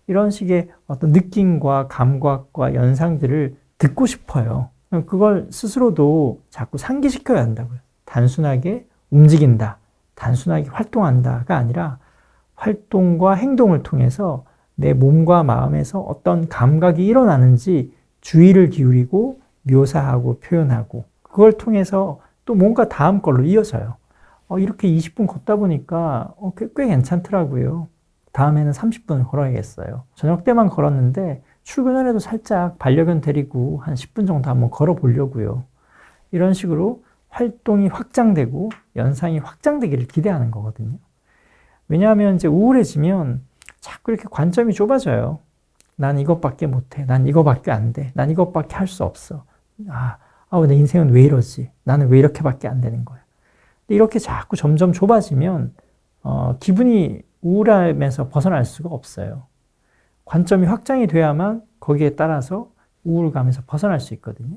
S1: 이런 식의 어떤 느낌과 감각과 연상들을 듣고 싶어요. 그걸 스스로도 자꾸 상기시켜야 한다고요. 단순하게 움직인다, 단순하게 활동한다가 아니라 활동과 행동을 통해서 내 몸과 마음에서 어떤 감각이 일어나는지 주의를 기울이고 묘사하고 표현하고 그걸 통해서 또 뭔가 다음 걸로 이어져요. 이렇게 20분 걷다 보니까 꽤 괜찮더라고요. 다음에는 30분을 걸어야겠어요. 저녁 때만 걸었는데 출근 전에도 살짝 반려견 데리고 한 10분 정도 한번 걸어 보려고요. 이런 식으로 활동이 확장되고 연상이 확장되기를 기대하는 거거든요. 왜냐하면 이제 우울해지면 자꾸 이렇게 관점이 좁아져요. 난 이것밖에 못해. 난 이거밖에 안 돼. 난 이것밖에 할 수 없어. 내 인생은 왜 이러지? 나는 왜 이렇게밖에 안 되는 거야? 이렇게 자꾸 점점 좁아지면 기분이 우울함에서 벗어날 수가 없어요. 관점이 확장이 돼야만 거기에 따라서 우울감에서 벗어날 수 있거든요.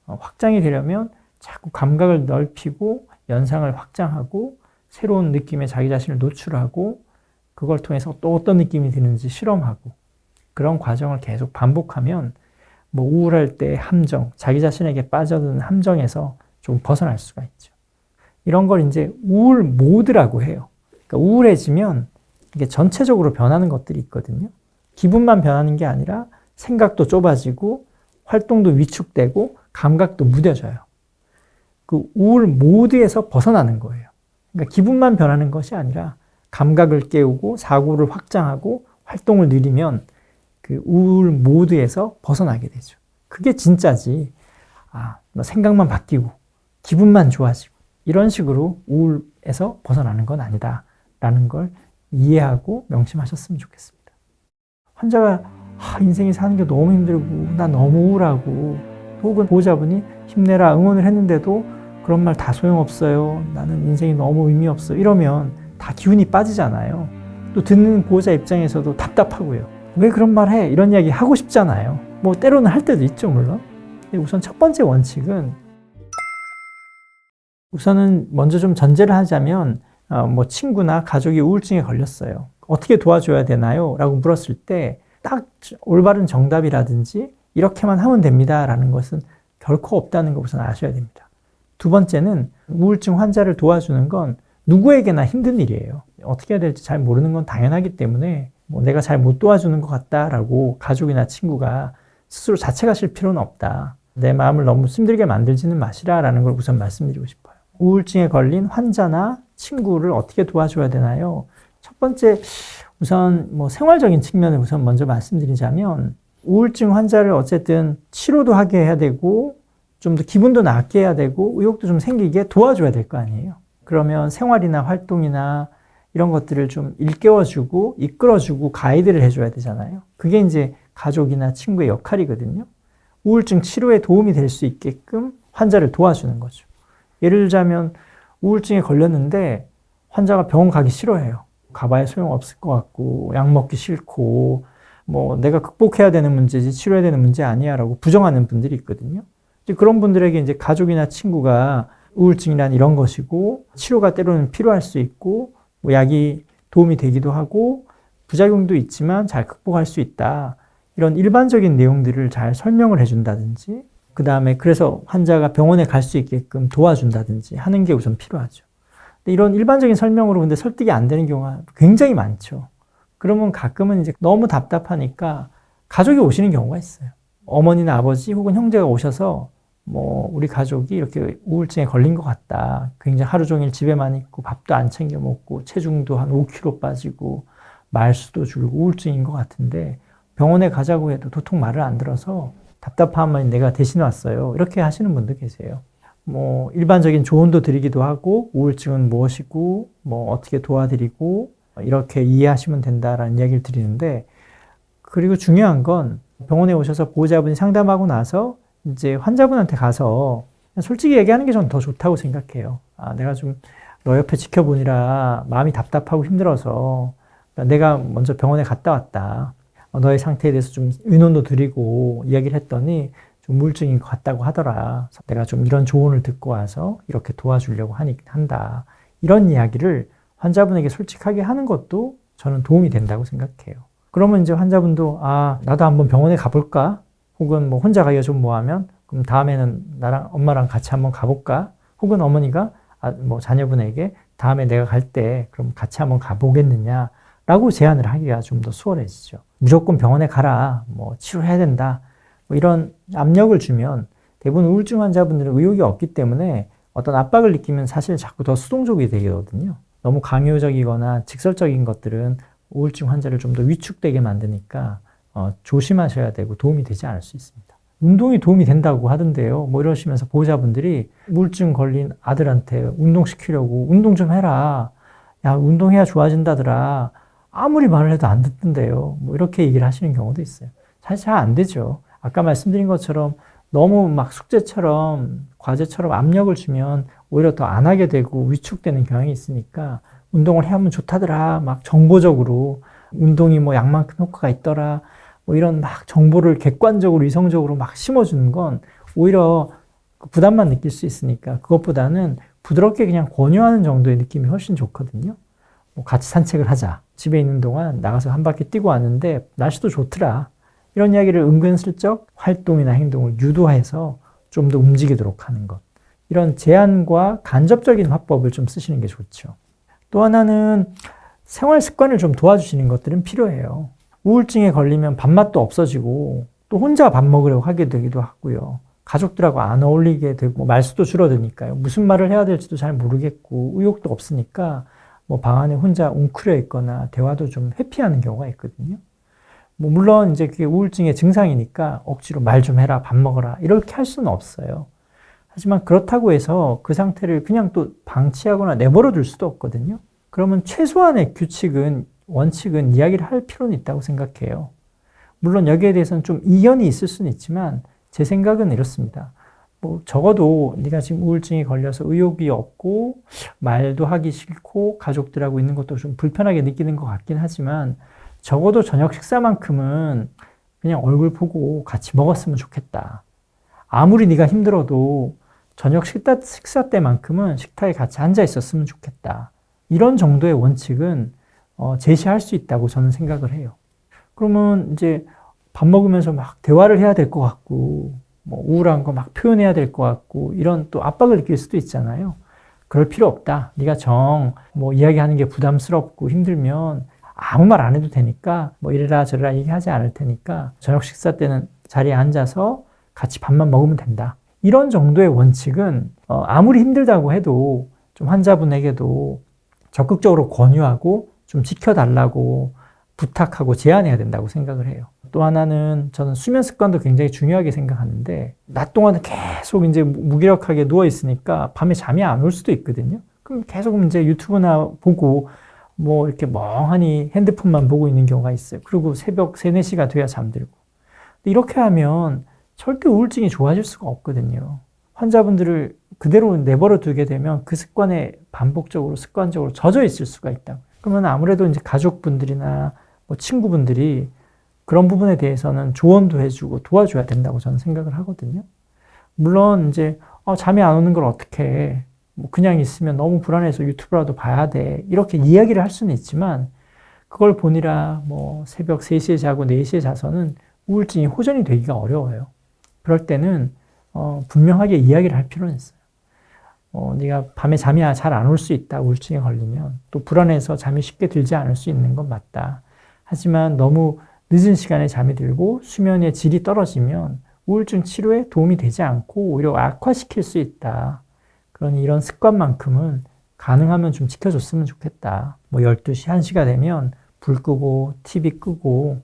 S1: 확장이 되려면 자꾸 감각을 넓히고 연상을 확장하고 새로운 느낌에 자기 자신을 노출하고 그걸 통해서 또 어떤 느낌이 드는지 실험하고 그런 과정을 계속 반복하면 뭐 우울할 때 함정, 자기 자신에게 빠져드는 함정에서 좀 벗어날 수가 있죠. 이런 걸 이제 우울 모드라고 해요. 그러니까 우울해지면 이게 전체적으로 변하는 것들이 있거든요. 기분만 변하는 게 아니라 생각도 좁아지고 활동도 위축되고 감각도 무뎌져요. 그 우울 모드에서 벗어나는 거예요. 그러니까 기분만 변하는 것이 아니라 감각을 깨우고 사고를 확장하고 활동을 늘리면 그 우울 모드에서 벗어나게 되죠. 그게 진짜지. 생각만 바뀌고 기분만 좋아지고 이런 식으로 우울에서 벗어나는 건 아니다라는 걸 이해하고 명심하셨으면 좋겠습니다. 환자가 인생이 사는 게 너무 힘들고 나 너무 우울하고 혹은 보호자분이 힘내라 응원을 했는데도 그런 말 다 소용없어요. 나는 인생이 너무 의미 없어. 이러면 다 기운이 빠지잖아요. 또 듣는 보호자 입장에서도 답답하고요. 왜 그런 말 해? 이런 이야기 하고 싶잖아요. 뭐 때로는 할 때도 있죠, 물론. 근데 우선 첫 번째 원칙은 우선은 먼저 좀 전제를 하자면 뭐 친구나 가족이 우울증에 걸렸어요. 어떻게 도와줘야 되나요? 라고 물었을 때 딱 올바른 정답이라든지 이렇게만 하면 됩니다. 라는 것은 결코 없다는 걸 우선 아셔야 됩니다. 두 번째는 우울증 환자를 도와주는 건 누구에게나 힘든 일이에요. 어떻게 해야 될지 잘 모르는 건 당연하기 때문에 뭐 내가 잘 못 도와주는 것 같다라고 가족이나 친구가 스스로 자책하실 필요는 없다. 내 마음을 너무 힘들게 만들지는 마시라라는 걸 우선 말씀드리고 싶어요. 우울증에 걸린 환자나 친구를 어떻게 도와줘야 되나요? 첫 번째, 우선 뭐 생활적인 측면을 우선 먼저 말씀드리자면 우울증 환자를 어쨌든 치료도 하게 해야 되고 좀 더 기분도 낫게 해야 되고 의욕도 좀 생기게 도와줘야 될 거 아니에요. 그러면 생활이나 활동이나 이런 것들을 좀 일깨워주고 이끌어주고 가이드를 해줘야 되잖아요. 그게 이제 가족이나 친구의 역할이거든요. 우울증 치료에 도움이 될 수 있게끔 환자를 도와주는 거죠. 예를 들자면 우울증에 걸렸는데 환자가 병원 가기 싫어해요. 가봐야 소용없을 것 같고 약 먹기 싫고 뭐 내가 극복해야 되는 문제지 치료해야 되는 문제 아니야 라고 부정하는 분들이 있거든요. 그런 분들에게 이제 가족이나 친구가 우울증이란 이런 것이고 치료가 때로는 필요할 수 있고 뭐 약이 도움이 되기도 하고 부작용도 있지만 잘 극복할 수 있다. 이런 일반적인 내용들을 잘 설명을 해준다든지 그 다음에 그래서 환자가 병원에 갈 수 있게끔 도와준다든지 하는 게 우선 필요하죠. 근데 이런 일반적인 설명으로 근데 설득이 안 되는 경우가 굉장히 많죠. 그러면 가끔은 이제 너무 답답하니까 가족이 오시는 경우가 있어요. 어머니나 아버지 혹은 형제가 오셔서 우리 가족이 이렇게 우울증에 걸린 것 같다. 굉장히 하루 종일 집에만 있고 밥도 안 챙겨 먹고 체중도 한 5kg 빠지고 말수도 줄고 우울증인 것 같은데 병원에 가자고 해도 도통 말을 안 들어서 답답하면 내가 대신 왔어요. 이렇게 하시는 분도 계세요. 일반적인 조언도 드리기도 하고 우울증은 무엇이고 어떻게 도와드리고 이렇게 이해하시면 된다라는 이야기를 드리는데, 그리고 중요한 건 병원에 오셔서 보호자분이 상담하고 나서 이제 환자분한테 가서 솔직히 얘기하는 게 저는 더 좋다고 생각해요. 내가 좀 너 옆에 지켜보느라 마음이 답답하고 힘들어서 내가 먼저 병원에 갔다 왔다. 너의 상태에 대해서 좀 의논도 드리고 이야기를 했더니 좀 우울증인 것 같다고 하더라. 내가 좀 이런 조언을 듣고 와서 이렇게 도와주려고 한다. 이런 이야기를 환자분에게 솔직하게 하는 것도 저는 도움이 된다고 생각해요. 그러면 이제 환자분도 나도 한번 병원에 가볼까? 혹은 혼자 가기가 좀 뭐하면 그럼 다음에는 나랑 엄마랑 같이 한번 가볼까? 혹은 어머니가 자녀분에게 다음에 내가 갈 때 그럼 같이 한번 가보겠느냐? 라고 제안을 하기가 좀 더 수월해지죠. 무조건 병원에 가라. 치료해야 된다. 이런 압력을 주면 대부분 우울증 환자분들은 의욕이 없기 때문에 어떤 압박을 느끼면 사실 자꾸 더 수동적이 되거든요. 너무 강요적이거나 직설적인 것들은 우울증 환자를 좀 더 위축되게 만드니까 조심하셔야 되고 도움이 되지 않을 수 있습니다. 운동이 도움이 된다고 하던데요. 이러시면서 보호자분들이 우울증 걸린 아들한테 운동시키려고 운동 좀 해라. 야, 운동해야 좋아진다더라. 아무리 말을 해도 안 듣던데요. 이렇게 얘기를 하시는 경우도 있어요. 사실 잘 안 되죠. 아까 말씀드린 것처럼 너무 막 숙제처럼 과제처럼 압력을 주면 오히려 더 안 하게 되고 위축되는 경향이 있으니까 운동을 해야 하면 좋다더라. 막 정보적으로 운동이 약만큼 효과가 있더라. 이런 막 정보를 객관적으로 이성적으로 막 심어주는 건 오히려 부담만 느낄 수 있으니까 그것보다는 부드럽게 그냥 권유하는 정도의 느낌이 훨씬 좋거든요. 같이 산책을 하자. 집에 있는 동안 나가서 한 바퀴 뛰고 왔는데 날씨도 좋더라. 이런 이야기를 은근슬쩍 활동이나 행동을 유도해서 좀 더 움직이도록 하는 것. 이런 제한과 간접적인 화법을 좀 쓰시는 게 좋죠. 또 하나는 생활 습관을 좀 도와주시는 것들은 필요해요. 우울증에 걸리면 밥맛도 없어지고 또 혼자 밥 먹으려고 하게 되기도 하고요. 가족들하고 안 어울리게 되고 말수도 줄어드니까요. 무슨 말을 해야 될지도 잘 모르겠고 의욕도 없으니까 방 안에 혼자 웅크려 있거나 대화도 좀 회피하는 경우가 있거든요. 물론 이제 그게 우울증의 증상이니까 억지로 말 좀 해라, 밥 먹어라 이렇게 할 수는 없어요. 하지만 그렇다고 해서 그 상태를 그냥 또 방치하거나 내버려 둘 수도 없거든요. 그러면 최소한의 원칙은 이야기를 할 필요는 있다고 생각해요. 물론 여기에 대해서는 좀 이견이 있을 수는 있지만 제 생각은 이렇습니다. 적어도 네가 지금 우울증에 걸려서 의욕이 없고 말도 하기 싫고 가족들하고 있는 것도 좀 불편하게 느끼는 것 같긴 하지만 적어도 저녁 식사만큼은 그냥 얼굴 보고 같이 먹었으면 좋겠다. 아무리 네가 힘들어도 저녁 식사 때만큼은 식탁에 같이 앉아 있었으면 좋겠다. 이런 정도의 원칙은 제시할 수 있다고 저는 생각을 해요. 그러면 이제 밥 먹으면서 막 대화를 해야 될 것 같고 우울한 거 막 표현해야 될 것 같고 이런 또 압박을 느낄 수도 있잖아요. 그럴 필요 없다. 네가 이야기하는 게 부담스럽고 힘들면 아무 말 안 해도 되니까 이래라 저래라 얘기하지 않을 테니까 저녁 식사 때는 자리에 앉아서 같이 밥만 먹으면 된다. 이런 정도의 원칙은 아무리 힘들다고 해도 좀 환자분에게도 적극적으로 권유하고 좀 지켜달라고 부탁하고 제안해야 된다고 생각을 해요. 또 하나는 저는 수면 습관도 굉장히 중요하게 생각하는데 낮 동안은 계속 이제 무기력하게 누워 있으니까 밤에 잠이 안 올 수도 있거든요. 그럼 계속 이제 유튜브나 보고 이렇게 멍하니 핸드폰만 보고 있는 경우가 있어요. 그리고 새벽 3, 4시가 돼야 잠들고. 이렇게 하면 절대 우울증이 좋아질 수가 없거든요. 환자분들을 그대로 내버려 두게 되면 그 습관에 반복적으로 습관적으로 젖어 있을 수가 있다. 그러면 아무래도 이제 가족분들이나 친구분들이 그런 부분에 대해서는 조언도 해주고 도와줘야 된다고 저는 생각을 하거든요. 물론 이제 잠이 안 오는 걸 어떻게 해. 그냥 있으면 너무 불안해서 유튜브라도 봐야 돼. 이렇게 이야기를 할 수는 있지만 그걸 보니라 새벽 3시에 자고 4시에 자서는 우울증이 호전이 되기가 어려워요. 그럴 때는 분명하게 이야기를 할 필요는 있어요. 네가 밤에 잠이 잘 안 올 수 있다. 우울증에 걸리면 또 불안해서 잠이 쉽게 들지 않을 수 있는 건 맞다. 하지만 너무 늦은 시간에 잠이 들고 수면의 질이 떨어지면 우울증 치료에 도움이 되지 않고 오히려 악화시킬 수 있다. 그러니 이런 습관만큼은 가능하면 좀 지켜줬으면 좋겠다. 뭐 12시, 1시가 되면 불 끄고 TV 끄고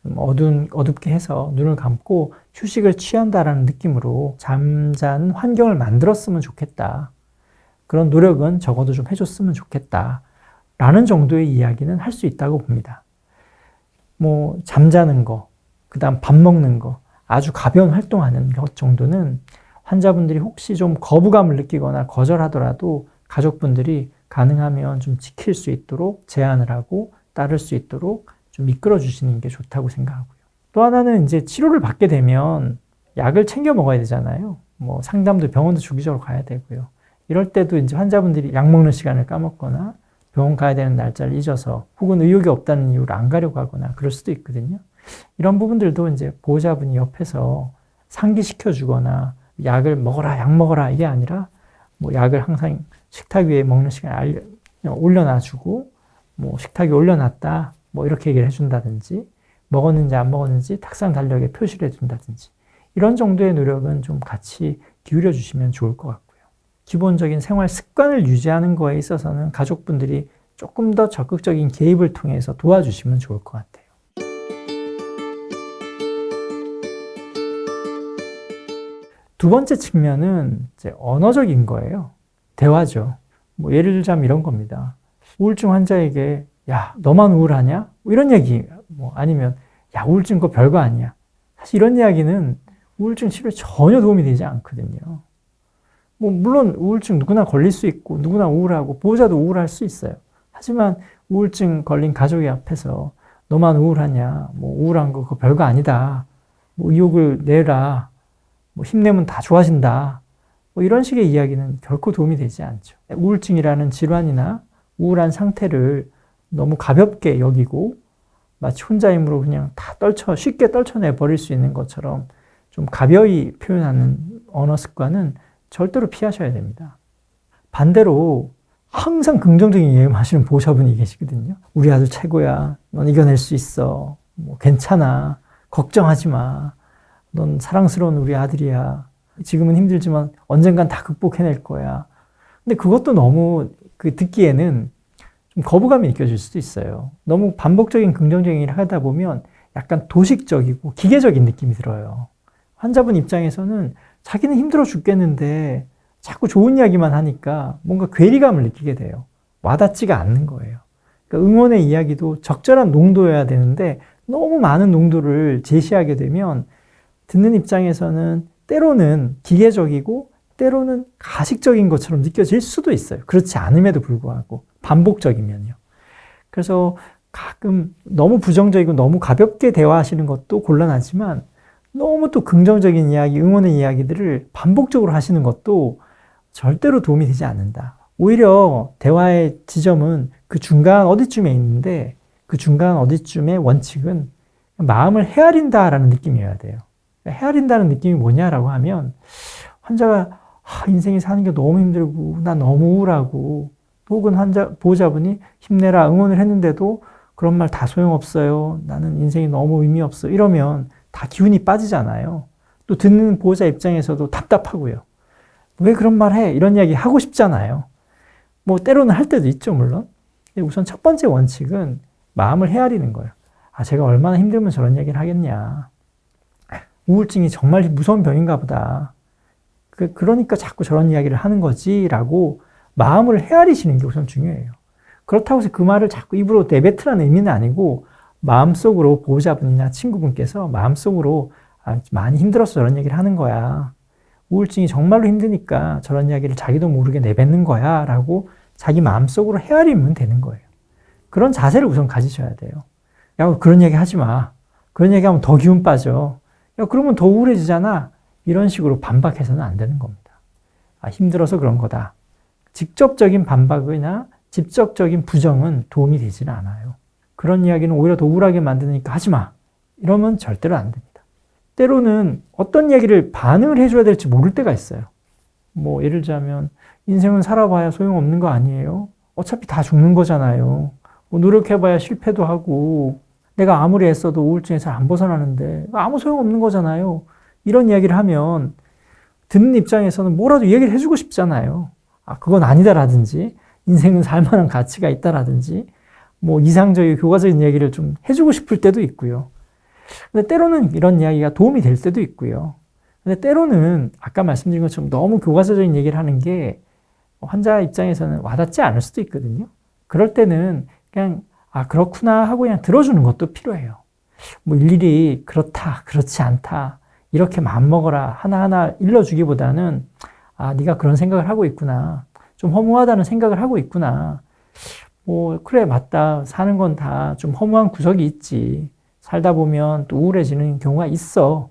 S1: 어둡게 해서 눈을 감고 휴식을 취한다라는 느낌으로 잠자는 환경을 만들었으면 좋겠다. 그런 노력은 적어도 좀 해줬으면 좋겠다. 라는 정도의 이야기는 할 수 있다고 봅니다. 뭐 잠자는 거, 그 다음 밥 먹는 거, 아주 가벼운 활동하는 것 정도는 환자분들이 혹시 좀 거부감을 느끼거나 거절하더라도 가족분들이 가능하면 좀 지킬 수 있도록 제안을 하고 따를 수 있도록 좀 이끌어 주시는 게 좋다고 생각하고요. 또 하나는 이제 치료를 받게 되면 약을 챙겨 먹어야 되잖아요. 뭐 상담도 병원도 주기적으로 가야 되고요. 이럴 때도 이제 환자분들이 약 먹는 시간을 까먹거나 병원 가야 되는 날짜를 잊어서 혹은 의욕이 없다는 이유로 안 가려고 하거나 그럴 수도 있거든요. 이런 부분들도 이제 보호자분이 옆에서 상기시켜 주거나 약을 먹어라, 약 먹어라 이게 아니라 뭐 약을 항상 식탁 위에 먹는 시간에 올려놔주고 뭐 식탁 위에 올려놨다 뭐 이렇게 얘기를 해준다든지 먹었는지 안 먹었는지 탁상 달력에 표시를 해준다든지 이런 정도의 노력은 좀 같이 기울여 주시면 좋을 것 같고요. 기본적인 생활 습관을 유지하는 거에 있어서는 가족분들이 조금 더 적극적인 개입을 통해서 도와주시면 좋을 것 같아요. 두 번째 측면은 이제 언어적인 거예요. 대화죠. 뭐 예를 들자면 이런 겁니다. 우울증 환자에게 야, 너만 우울하냐? 뭐 이런 얘기, 뭐 아니면 야, 우울증 그거 별거 아니야. 사실 이런 이야기는 우울증 치료에 전혀 도움이 되지 않거든요. 뭐 물론 우울증 누구나 걸릴 수 있고 누구나 우울하고 보호자도 우울할 수 있어요. 하지만 우울증 걸린 가족의 앞에서 너만 우울하냐? 뭐 우울한 거 그거 별거 아니다. 뭐 의욕을 내라. 뭐 힘내면 다 좋아진다. 뭐 이런 식의 이야기는 결코 도움이 되지 않죠. 우울증이라는 질환이나 우울한 상태를 너무 가볍게 여기고 마치 혼자 힘으로 그냥 다 쉽게 떨쳐내 버릴 수 있는 것처럼 좀 가벼이 표현하는 언어 습관은 절대로 피하셔야 됩니다. 반대로 항상 긍정적인 이야기만 하시는 보호자분이 계시거든요. 우리 아들 최고야. 넌 이겨낼 수 있어. 뭐 괜찮아. 걱정하지 마. 넌 사랑스러운 우리 아들이야. 지금은 힘들지만 언젠간 다 극복해낼 거야. 근데 그것도 너무 듣기에는 좀 거부감이 느껴질 수도 있어요. 너무 반복적인 긍정적인 일을 하다 보면 약간 도식적이고 기계적인 느낌이 들어요. 환자분 입장에서는 자기는 힘들어 죽겠는데 자꾸 좋은 이야기만 하니까 뭔가 괴리감을 느끼게 돼요. 와닿지가 않는 거예요. 그러니까 응원의 이야기도 적절한 농도여야 되는데 너무 많은 농도를 제시하게 되면 듣는 입장에서는 때로는 기계적이고 때로는 가식적인 것처럼 느껴질 수도 있어요. 그렇지 않음에도 불구하고 반복적이면요. 그래서 가끔 너무 부정적이고 너무 가볍게 대화하시는 것도 곤란하지만 너무 또 긍정적인 이야기, 응원의 이야기들을 반복적으로 하시는 것도 절대로 도움이 되지 않는다. 오히려 대화의 지점은 그 중간 어디쯤에 있는데 그 중간 어디쯤의 원칙은 마음을 헤아린다라는 느낌이어야 돼요. 헤아린다는 느낌이 뭐냐라고 하면 환자가 인생이 사는 게 너무 힘들고 나 너무 우울하고 혹은 보호자분이 힘내라 응원을 했는데도 그런 말 다 소용없어요. 나는 인생이 너무 의미 없어. 이러면 다 기운이 빠지잖아요. 또 듣는 보호자 입장에서도 답답하고요. 왜 그런 말 해? 이런 이야기 하고 싶잖아요. 뭐 때로는 할 때도 있죠, 물론. 근데 우선 첫 번째 원칙은 마음을 헤아리는 거예요. 제가 얼마나 힘들면 저런 얘기를 하겠냐. 우울증이 정말 무서운 병인가 보다. 그러니까 자꾸 저런 이야기를 하는 거지 라고 마음을 헤아리시는 게 우선 중요해요. 그렇다고 해서 그 말을 자꾸 입으로 내뱉으라는 의미는 아니고 마음속으로 보호자분이나 친구분께서 마음속으로 많이 힘들어서 저런 얘기를 하는 거야. 우울증이 정말로 힘드니까 저런 이야기를 자기도 모르게 내뱉는 거야 라고 자기 마음속으로 헤아리면 되는 거예요. 그런 자세를 우선 가지셔야 돼요. 야, 그런 얘기 하지 마. 그런 얘기 하면 더 기운 빠져. 야, 그러면 더 우울해지잖아. 이런 식으로 반박해서는 안 되는 겁니다. 힘들어서 그런 거다. 직접적인 반박이나 직접적인 부정은 도움이 되지는 않아요. 그런 이야기는 오히려 더 우울하게 만드니까 하지 마. 이러면 절대로 안 됩니다. 때로는 어떤 얘기를 반응을 해줘야 될지 모를 때가 있어요. 뭐 예를 들자면 인생은 살아봐야 소용없는 거 아니에요? 어차피 다 죽는 거잖아요. 뭐 노력해봐야 실패도 하고 내가 아무리 애써도 우울증에서 안 벗어나는데 아무 소용없는 거잖아요. 이런 이야기를 하면 듣는 입장에서는 뭐라도 얘기를 해주고 싶잖아요. 그건 아니다라든지, 인생은 살만한 가치가 있다라든지, 뭐 이상적이고 교과적인 얘기를 좀 해주고 싶을 때도 있고요. 근데 때로는 이런 이야기가 도움이 될 때도 있고요. 근데 때로는 아까 말씀드린 것처럼 너무 교과서적인 얘기를 하는 게 환자 입장에서는 와닿지 않을 수도 있거든요. 그럴 때는 그냥 그렇구나 하고 그냥 들어주는 것도 필요해요. 뭐 일일이 그렇다, 그렇지 않다 이렇게 마음먹어라 하나하나 일러주기보다는 네가 그런 생각을 하고 있구나. 좀 허무하다는 생각을 하고 있구나. 뭐 그래 맞다. 사는 건 다 좀 허무한 구석이 있지. 살다 보면 또 우울해지는 경우가 있어.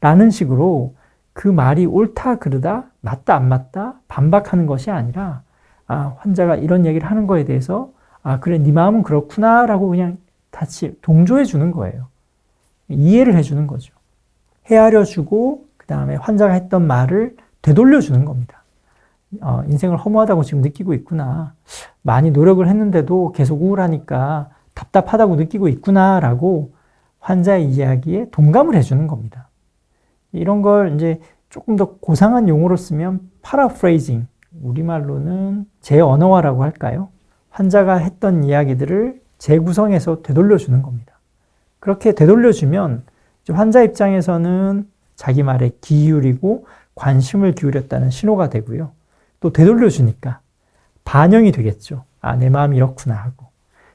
S1: 라는 식으로 그 말이 옳다 그르다 맞다 안 맞다 반박하는 것이 아니라 환자가 이런 얘기를 하는 거에 대해서 그래 네 마음은 그렇구나 라고 그냥 같이 동조해 주는 거예요. 이해를 해주는 거죠. 헤아려 주고 그 다음에 환자가 했던 말을 되돌려 주는 겁니다. 인생을 허무하다고 지금 느끼고 있구나. 많이 노력을 했는데도 계속 우울하니까 답답하다고 느끼고 있구나 라고 환자의 이야기에 동감을 해주는 겁니다. 이런 걸 이제 조금 더 고상한 용어로 쓰면 paraphrasing, 우리말로는 재언어화라고 할까요? 환자가 했던 이야기들을 재구성해서 되돌려주는 겁니다. 그렇게 되돌려주면 환자 입장에서는 자기 말에 기울이고 관심을 기울였다는 신호가 되고요. 또 되돌려주니까 반영이 되겠죠. 내 마음이 이렇구나 하고.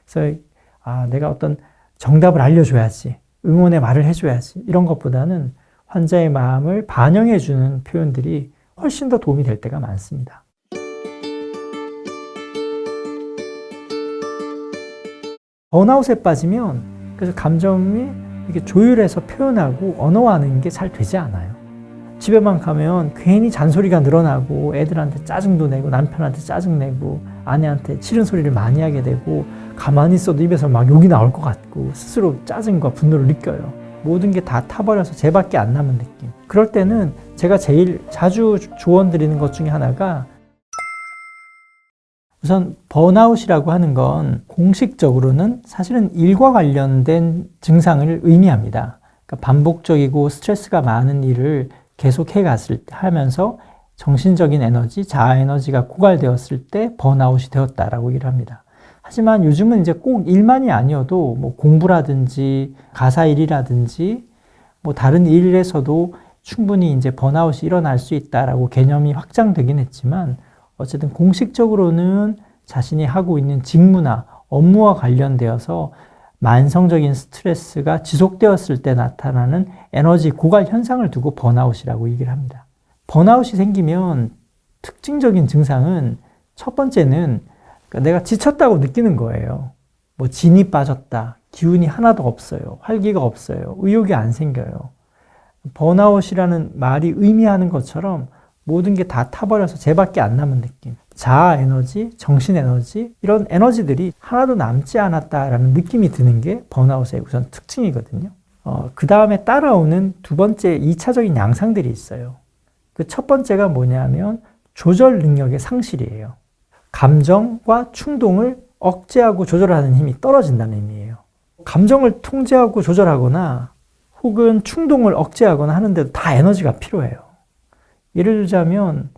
S1: 그래서 내가 어떤 정답을 알려줘야지, 응원의 말을 해줘야지 이런 것보다는 환자의 마음을 반영해주는 표현들이 훨씬 더 도움이 될 때가 많습니다. 번아웃에 빠지면 그래서 감정이 이렇게 조율해서 표현하고 언어화하는 게 잘 되지 않아요. 집에만 가면 괜히 잔소리가 늘어나고 애들한테 짜증도 내고 남편한테 짜증내고 아내한테 싫은 소리를 많이 하게 되고 가만히 있어도 입에서 막 욕이 나올 것 같고 스스로 짜증과 분노를 느껴요. 모든 게 다 타버려서 쟤밖에 안 남은 느낌. 그럴 때는 제가 제일 자주 조언 드리는 것 중에 하나가 우선 번아웃이라고 하는 건 공식적으로는 사실은 일과 관련된 증상을 의미합니다. 그러니까 반복적이고 스트레스가 많은 일을 계속 하면서 정신적인 에너지, 자아 에너지가 고갈되었을 때 번아웃이 되었다라고 얘기를 합니다. 하지만 요즘은 이제 꼭 일만이 아니어도 뭐 공부라든지 가사 일이라든지 뭐 다른 일에서도 충분히 이제 번아웃이 일어날 수 있다라고 개념이 확장되긴 했지만 어쨌든 공식적으로는 자신이 하고 있는 직무나 업무와 관련되어서 만성적인 스트레스가 지속되었을 때 나타나는 에너지 고갈 현상을 두고 번아웃이라고 얘기를 합니다. 번아웃이 생기면 특징적인 증상은 첫 번째는 내가 지쳤다고 느끼는 거예요. 뭐 진이 빠졌다, 기운이 하나도 없어요, 활기가 없어요, 의욕이 안 생겨요. 번아웃이라는 말이 의미하는 것처럼 모든 게 다 타버려서 쟤밖에 안 남은 느낌. 자아 에너지, 정신 에너지 이런 에너지들이 하나도 남지 않았다라는 느낌이 드는 게 번아웃의 우선 특징이거든요. 그 다음에 따라오는 두 번째 2차적인 양상들이 있어요. 그 첫 번째가 뭐냐면 조절 능력의 상실이에요. 감정과 충동을 억제하고 조절하는 힘이 떨어진다는 의미예요. 감정을 통제하고 조절하거나 혹은 충동을 억제하거나 하는데도 다 에너지가 필요해요. 예를 들자면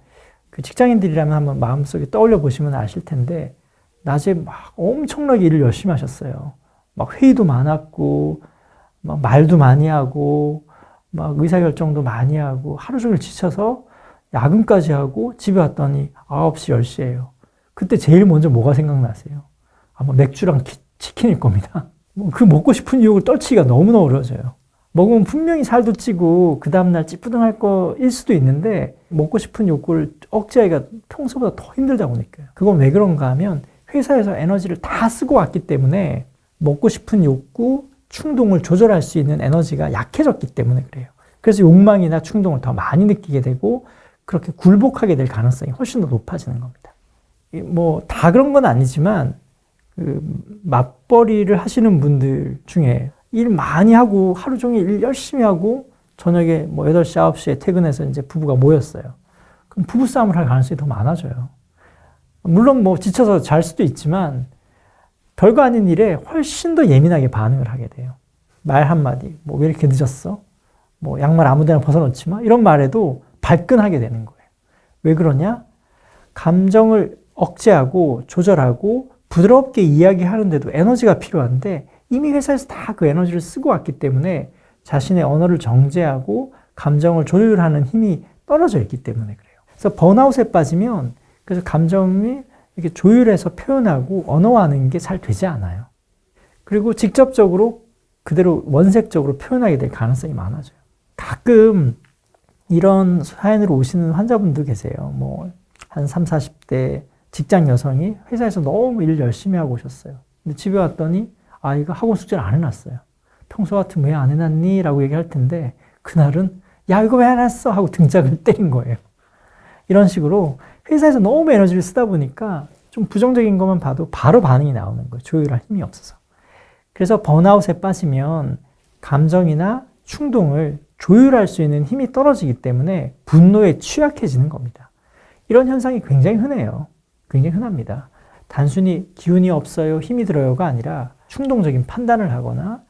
S1: 그 직장인들이라면 한번 마음속에 떠올려 보시면 아실 텐데 낮에 막 엄청나게 일을 열심히 하셨어요. 막 회의도 많았고 막 말도 많이 하고 막 의사결정도 많이 하고 하루 종일 지쳐서 야근까지 하고 집에 왔더니 9시, 10시예요. 그때 제일 먼저 뭐가 생각나세요? 아마 맥주랑 치킨일 겁니다. 그 먹고 싶은 유혹을 떨치기가 너무나 어려워져요. 먹으면 분명히 살도 찌고 그 다음날 찌뿌둥할 거일 수도 있는데 먹고 싶은 욕구를 억제하기가 평소보다 더 힘들다고 느껴요. 그건 왜 그런가 하면 회사에서 에너지를 다 쓰고 왔기 때문에 먹고 싶은 욕구, 충동을 조절할 수 있는 에너지가 약해졌기 때문에 그래요. 그래서 욕망이나 충동을 더 많이 느끼게 되고 그렇게 굴복하게 될 가능성이 훨씬 더 높아지는 겁니다. 뭐 다 그런 건 아니지만 그 맞벌이를 하시는 분들 중에 일 많이 하고 하루 종일 일 열심히 하고 저녁에 뭐 8시, 9시에 퇴근해서 이제 부부가 모였어요. 그럼 부부싸움을 할 가능성이 더 많아져요. 물론 뭐 지쳐서 잘 수도 있지만 별거 아닌 일에 훨씬 더 예민하게 반응을 하게 돼요. 말 한마디, 뭐 왜 이렇게 늦었어? 뭐 양말 아무 데나 벗어놓지 마. 이런 말에도 발끈하게 되는 거예요. 왜 그러냐? 감정을 억제하고 조절하고 부드럽게 이야기하는데도 에너지가 필요한데 이미 회사에서 다 그 에너지를 쓰고 왔기 때문에 자신의 언어를 정제하고 감정을 조율하는 힘이 떨어져 있기 때문에 그래요. 그래서 번아웃에 빠지면 그래서 감정이 이렇게 조율해서 표현하고 언어화하는 게 잘 되지 않아요. 그리고 직접적으로 그대로 원색적으로 표현하게 될 가능성이 많아져요. 가끔 이런 사연으로 오시는 환자분도 계세요. 뭐 한 30, 40대 직장 여성이 회사에서 너무 일 열심히 하고 오셨어요. 근데 집에 왔더니 이거 학원 숙제를 안 해놨어요. 평소 같으면 왜 안 해놨니? 라고 얘기할 텐데 그날은 야 이거 왜 안 했어? 하고 등짝을 때린 거예요. 이런 식으로 회사에서 너무 에너지를 쓰다 보니까 좀 부정적인 것만 봐도 바로 반응이 나오는 거예요. 조율할 힘이 없어서. 그래서 번아웃에 빠지면 감정이나 충동을 조율할 수 있는 힘이 떨어지기 때문에 분노에 취약해지는 겁니다. 이런 현상이 굉장히 흔해요. 굉장히 흔합니다. 단순히 기운이 없어요, 힘이 들어요가 아니라 충동적인 판단을 하거나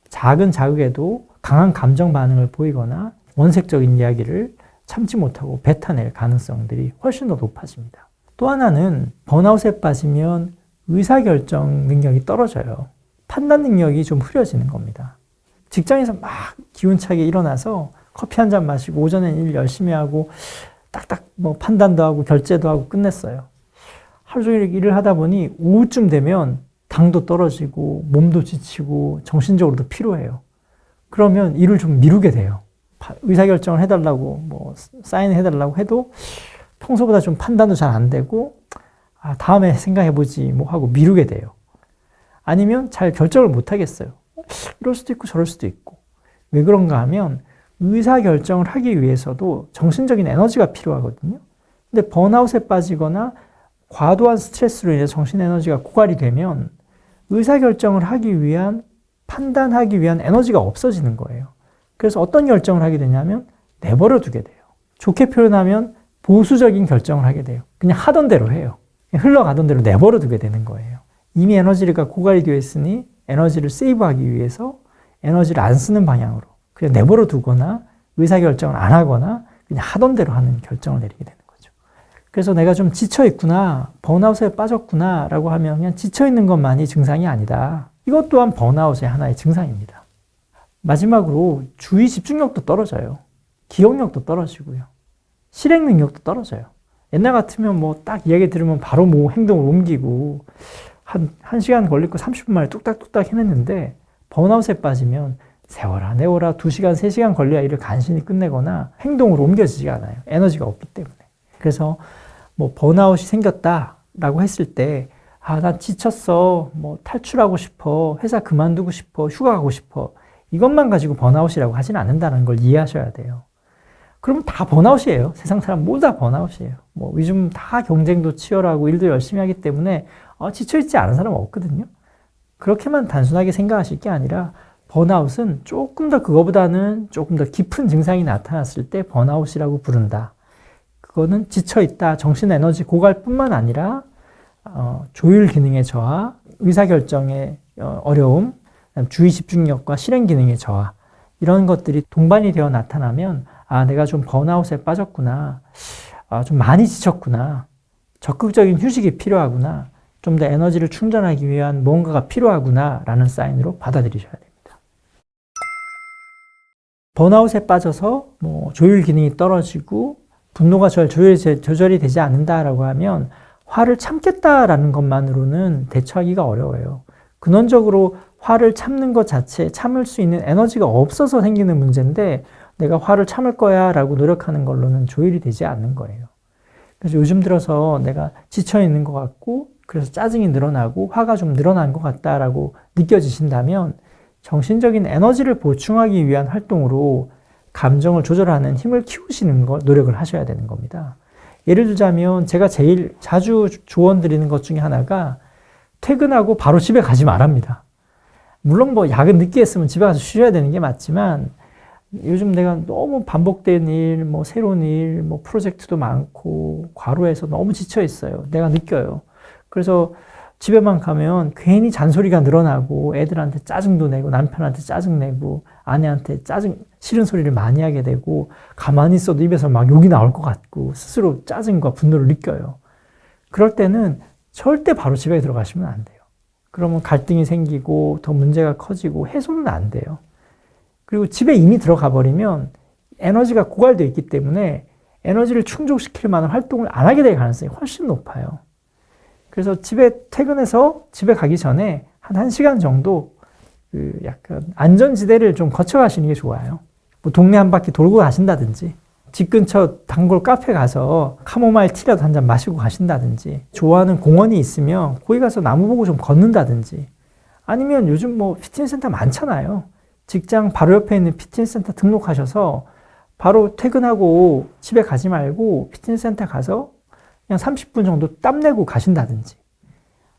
S1: 작은 자극에도 강한 감정 반응을 보이거나 원색적인 이야기를 참지 못하고 뱉어낼 가능성들이 훨씬 더 높아집니다. 또 하나는 번아웃에 빠지면 의사결정 능력이 떨어져요. 판단 능력이 좀 흐려지는 겁니다. 직장에서 막 기운차게 일어나서 커피 한 잔 마시고 오전엔 일 열심히 하고 딱딱 뭐 판단도 하고 결제도 하고 끝냈어요. 하루 종일 일을 하다 보니 오후쯤 되면 당도 떨어지고 몸도 지치고 정신적으로도 피로해요. 그러면 일을 좀 미루게 돼요. 의사결정을 해달라고 뭐 사인해달라고 해도 평소보다 좀 판단도 잘 안 되고 다음에 생각해보지 뭐 하고 미루게 돼요. 아니면 잘 결정을 못 하겠어요. 이럴 수도 있고 저럴 수도 있고. 왜 그런가 하면 의사결정을 하기 위해서도 정신적인 에너지가 필요하거든요. 근데 번아웃에 빠지거나 과도한 스트레스로 인해서 정신 에너지가 고갈이 되면 의사결정을 하기 위한 판단하기 위한 에너지가 없어지는 거예요. 그래서 어떤 결정을 하게 되냐면 내버려 두게 돼요. 좋게 표현하면 보수적인 결정을 하게 돼요. 그냥 하던 대로 해요. 그냥 흘러가던 대로 내버려 두게 되는 거예요. 이미 에너지가 고갈이 되어 있으니 에너지를 세이브하기 위해서 에너지를 안 쓰는 방향으로 그냥 내버려 두거나 의사결정을 안 하거나 그냥 하던 대로 하는 결정을 내리게 되는 거죠. 그래서 내가 좀 지쳐있구나, 번아웃에 빠졌구나 라고 하면 그냥 지쳐있는 것만이 증상이 아니다. 이것 또한 번아웃의 하나의 증상입니다. 마지막으로 주의 집중력도 떨어져요. 기억력도 떨어지고요. 실행 능력도 떨어져요. 옛날 같으면 뭐 딱 이야기 들으면 바로 뭐 행동을 옮기고 한 시간 걸리고 30분 만에 뚝딱뚝딱 해냈는데 번아웃에 빠지면 세워라 내워라 2시간, 3시간 걸려야 일을 간신히 끝내거나 행동으로 옮겨지지가 않아요. 에너지가 없기 때문에. 그래서 뭐 번아웃이 생겼다라고 했을 때 난 지쳤어, 뭐 탈출하고 싶어, 회사 그만두고 싶어, 휴가 가고 싶어 이것만 가지고 번아웃이라고 하지는 않는다는 걸 이해하셔야 돼요. 그러면 다 번아웃이에요. 세상 사람 모두 다 번아웃이에요. 뭐 요즘 다 경쟁도 치열하고 일도 열심히 하기 때문에 지쳐있지 않은 사람은 없거든요. 그렇게만 단순하게 생각하실 게 아니라 번아웃은 조금 더 그거보다는 조금 더 깊은 증상이 나타났을 때 번아웃이라고 부른다. 그거는 지쳐있다, 정신 에너지 고갈뿐만 아니라 조율 기능의 저하, 의사결정의 어려움, 주의 집중력과 실행 기능의 저하 이런 것들이 동반이 되어 나타나면 내가 좀 번아웃에 빠졌구나, 좀 많이 지쳤구나, 적극적인 휴식이 필요하구나, 좀 더 에너지를 충전하기 위한 뭔가가 필요하구나 라는 사인으로 받아들이셔야 됩니다. 번아웃에 빠져서 뭐 조율 기능이 떨어지고 분노가 조절이 되지 않는다라고 하면 화를 참겠다라는 것만으로는 대처하기가 어려워요. 근원적으로 화를 참는 것 자체, 참을 수 있는 에너지가 없어서 생기는 문제인데 내가 화를 참을 거야 라고 노력하는 걸로는 조율이 되지 않는 거예요. 그래서 요즘 들어서 내가 지쳐 있는 것 같고 그래서 짜증이 늘어나고 화가 좀 늘어난 것 같다라고 느껴지신다면 정신적인 에너지를 보충하기 위한 활동으로 감정을 조절하는 힘을 키우시는 거 노력을 하셔야 되는 겁니다. 예를 들자면 제가 제일 자주 조언 드리는 것 중에 하나가 퇴근하고 바로 집에 가지 말랍니다. 물론 뭐 야근 늦게 했으면 집에 가서 쉬어야 되는 게 맞지만 요즘 내가 너무 반복된 일, 뭐 새로운 일, 뭐 프로젝트도 많고 과로해서 너무 지쳐 있어요. 내가 느껴요. 그래서 집에만 가면 괜히 잔소리가 늘어나고 애들한테 짜증도 내고 남편한테 짜증내고 아내한테 싫은 소리를 많이 하게 되고 가만히 있어도 입에서 막 욕이 나올 것 같고 스스로 짜증과 분노를 느껴요. 그럴 때는 절대 바로 집에 들어가시면 안 돼요. 그러면 갈등이 생기고 더 문제가 커지고 해소는 안 돼요. 그리고 집에 이미 들어가 버리면 에너지가 고갈되어 있기 때문에 에너지를 충족시킬 만한 활동을 안 하게 될 가능성이 훨씬 높아요. 그래서 퇴근해서 집에 가기 전에 한 1시간 정도 약간 안전지대를 좀 거쳐가시는 게 좋아요. 뭐 동네 한 바퀴 돌고 가신다든지, 집 근처 단골 카페 가서 카모마일 티라도 한 잔 마시고 가신다든지, 좋아하는 공원이 있으면 거기 가서 나무 보고 좀 걷는다든지, 아니면 요즘 뭐 피트니스 센터 많잖아요. 직장 바로 옆에 있는 피트니스 센터 등록하셔서 바로 퇴근하고 집에 가지 말고 피트니스 센터 가서 그냥 30분 정도 땀 내고 가신다든지,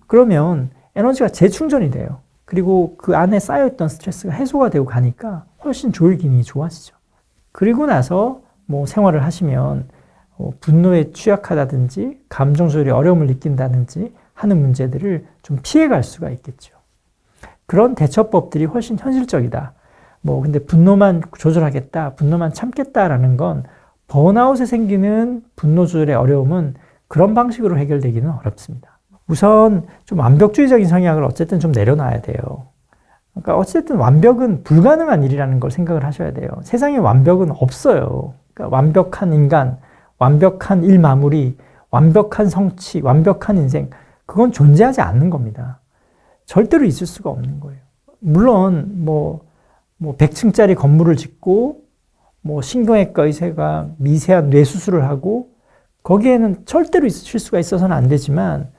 S1: 그러면 에너지가 재충전이 돼요. 그리고 그 안에 쌓여있던 스트레스가 해소가 되고 가니까 훨씬 조울 기능이 좋아지죠. 그리고 나서 뭐 생활을 하시면 분노에 취약하다든지 감정 조절에 어려움을 느낀다든지 하는 문제들을 좀 피해갈 수가 있겠죠. 그런 대처법들이 훨씬 현실적이다. 근데 분노만 조절하겠다, 분노만 참겠다라는 건 번아웃에 생기는 분노 조절의 어려움은 그런 방식으로 해결되기는 어렵습니다. 우선 좀 완벽주의적인 성향을 어쨌든 좀 내려놔야 돼요. 그러니까 어쨌든 완벽은 불가능한 일이라는 걸 생각을 하셔야 돼요. 세상에 완벽은 없어요. 그러니까 완벽한 인간, 완벽한 일 마무리, 완벽한 성취, 완벽한 인생, 그건 존재하지 않는 겁니다. 절대로 있을 수가 없는 거예요. 물론 100층짜리 건물을 짓고 신경외과 의사가 미세한 뇌수술을 하고 거기에는 절대로 실수가 있어서는 안 되지만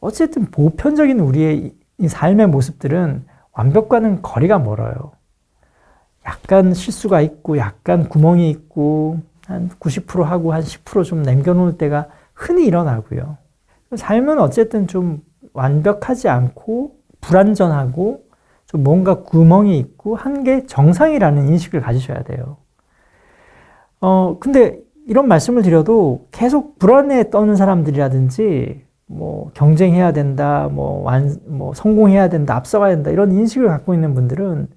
S1: 어쨌든 보편적인 우리의 이 삶의 모습들은 완벽과는 거리가 멀어요. 약간 실수가 있고 약간 구멍이 있고 한 90% 하고 한 10% 좀 남겨놓을 때가 흔히 일어나고요. 삶은 어쨌든 좀 완벽하지 않고 불완전하고 좀 뭔가 구멍이 있고 한 게 정상이라는 인식을 가지셔야 돼요. 근데 이런 말씀을 드려도 계속 불안에 떠는 사람들이라든지 경쟁해야 된다, 성공해야 된다, 앞서가야 된다 이런 인식을 갖고 있는 분들은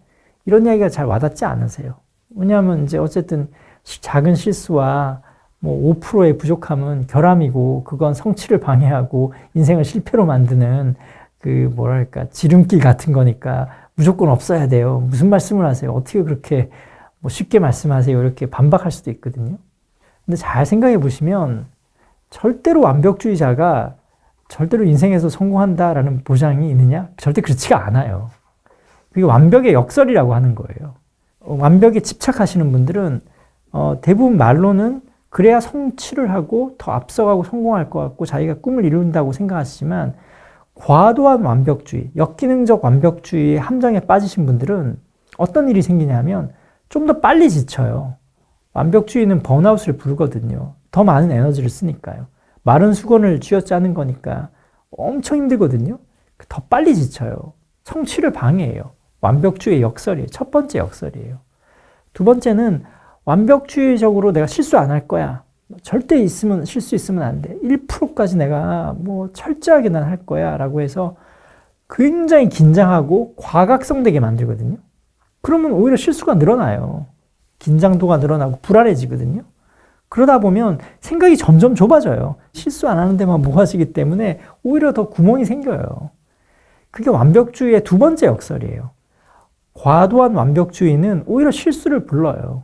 S1: 이런 이야기가 잘 와닿지 않으세요. 왜냐하면 이제 어쨌든 작은 실수와 5%의 부족함은 결함이고 그건 성취를 방해하고 인생을 실패로 만드는 지름길 같은 거니까 무조건 없어야 돼요. 무슨 말씀을 하세요? 어떻게 그렇게 쉽게 말씀하세요? 이렇게 반박할 수도 있거든요. 근데 잘 생각해 보시면 절대로 완벽주의자가 절대로 인생에서 성공한다라는 보장이 있느냐? 절대 그렇지가 않아요. 그게 완벽의 역설이라고 하는 거예요. 완벽에 집착하시는 분들은 대부분 말로는 그래야 성취를 하고 더 앞서가고 성공할 것 같고 자기가 꿈을 이룬다고 생각하시지만 과도한 완벽주의, 역기능적 완벽주의의 함정에 빠지신 분들은 어떤 일이 생기냐면 좀 더 빨리 지쳐요. 완벽주의는 번아웃을 부르거든요. 더 많은 에너지를 쓰니까요. 마른 수건을 쥐어짜는 거니까 엄청 힘들거든요. 더 빨리 지쳐요. 성취를 방해해요. 완벽주의의 역설이에요. 첫 번째 역설이에요. 두 번째는 완벽주의적으로 내가 실수 안 할 거야. 절대 실수 있으면 안 돼. 1%까지 내가 철저하게 난 할 거야. 라고 해서 굉장히 긴장하고 과각성되게 만들거든요. 그러면 오히려 실수가 늘어나요. 긴장도가 늘어나고 불안해지거든요. 그러다 보면 생각이 점점 좁아져요. 실수 안 하는 데만 모아지기 때문에 오히려 더 구멍이 생겨요. 그게 완벽주의의 두 번째 역설이에요. 과도한 완벽주의는 오히려 실수를 불러요.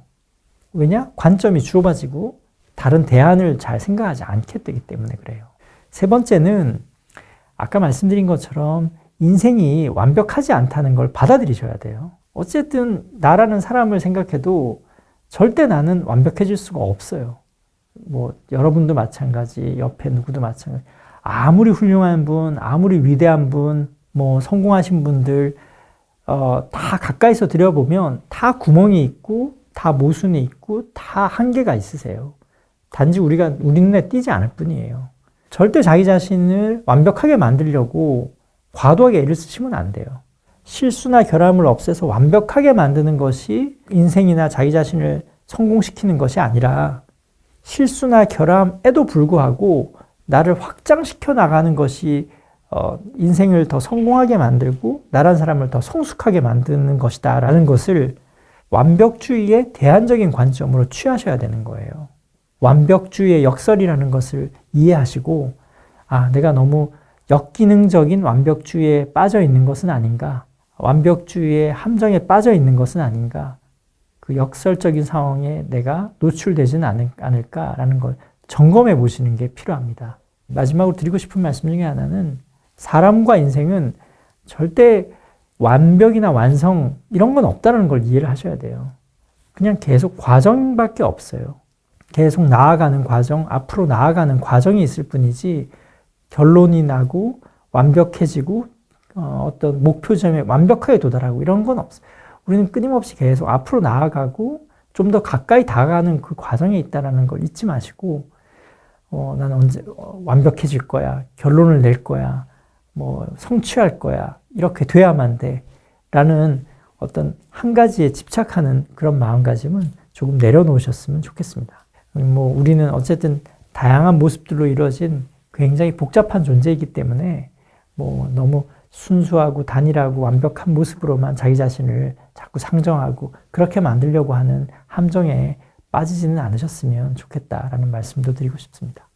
S1: 왜냐? 관점이 좁아지고 다른 대안을 잘 생각하지 않게 되기 때문에 그래요. 세 번째는 아까 말씀드린 것처럼 인생이 완벽하지 않다는 걸 받아들이셔야 돼요. 어쨌든 나라는 사람을 생각해도 절대 나는 완벽해질 수가 없어요. 여러분도 마찬가지, 옆에 누구도 마찬가지. 아무리 훌륭한 분, 아무리 위대한 분, 성공하신 분들 다 가까이서 들여보면 다 구멍이 있고 다 모순이 있고 다 한계가 있으세요. 단지 우리 눈에 띄지 않을 뿐이에요. 절대 자기 자신을 완벽하게 만들려고 과도하게 애를 쓰시면 안 돼요. 실수나 결함을 없애서 완벽하게 만드는 것이 인생이나 자기 자신을 성공시키는 것이 아니라 실수나 결함에도 불구하고 나를 확장시켜 나가는 것이 인생을 더 성공하게 만들고 나란 사람을 더 성숙하게 만드는 것이다 라는 것을 완벽주의의 대안적인 관점으로 취하셔야 되는 거예요. 완벽주의의 역설이라는 것을 이해하시고, 내가 너무 역기능적인 완벽주의에 빠져 있는 것은 아닌가, 완벽주의의 함정에 빠져 있는 것은 아닌가, 그 역설적인 상황에 내가 노출되지는 않을까라는 걸 점검해 보시는 게 필요합니다. 마지막으로 드리고 싶은 말씀 중에 하나는, 사람과 인생은 절대 완벽이나 완성 이런 건 없다는 걸 이해를 하셔야 돼요. 그냥 계속 과정밖에 없어요. 계속 나아가는 과정, 앞으로 나아가는 과정이 있을 뿐이지 결론이 나고 완벽해지고 어떤 목표점에 완벽하게 도달하고 이런 건 없어요. 우리는 끊임없이 계속 앞으로 나아가고 좀 더 가까이 다가가는 그 과정에 있다는 걸 잊지 마시고, 나는 언제 완벽해질 거야, 결론을 낼 거야, 성취할 거야, 이렇게 돼야만 돼 라는 어떤 한 가지에 집착하는 그런 마음가짐은 조금 내려놓으셨으면 좋겠습니다. 우리는 어쨌든 다양한 모습들로 이루어진 굉장히 복잡한 존재이기 때문에 너무 순수하고 단일하고 완벽한 모습으로만 자기 자신을 자꾸 상정하고 그렇게 만들려고 하는 함정에 빠지지는 않으셨으면 좋겠다라는 말씀도 드리고 싶습니다.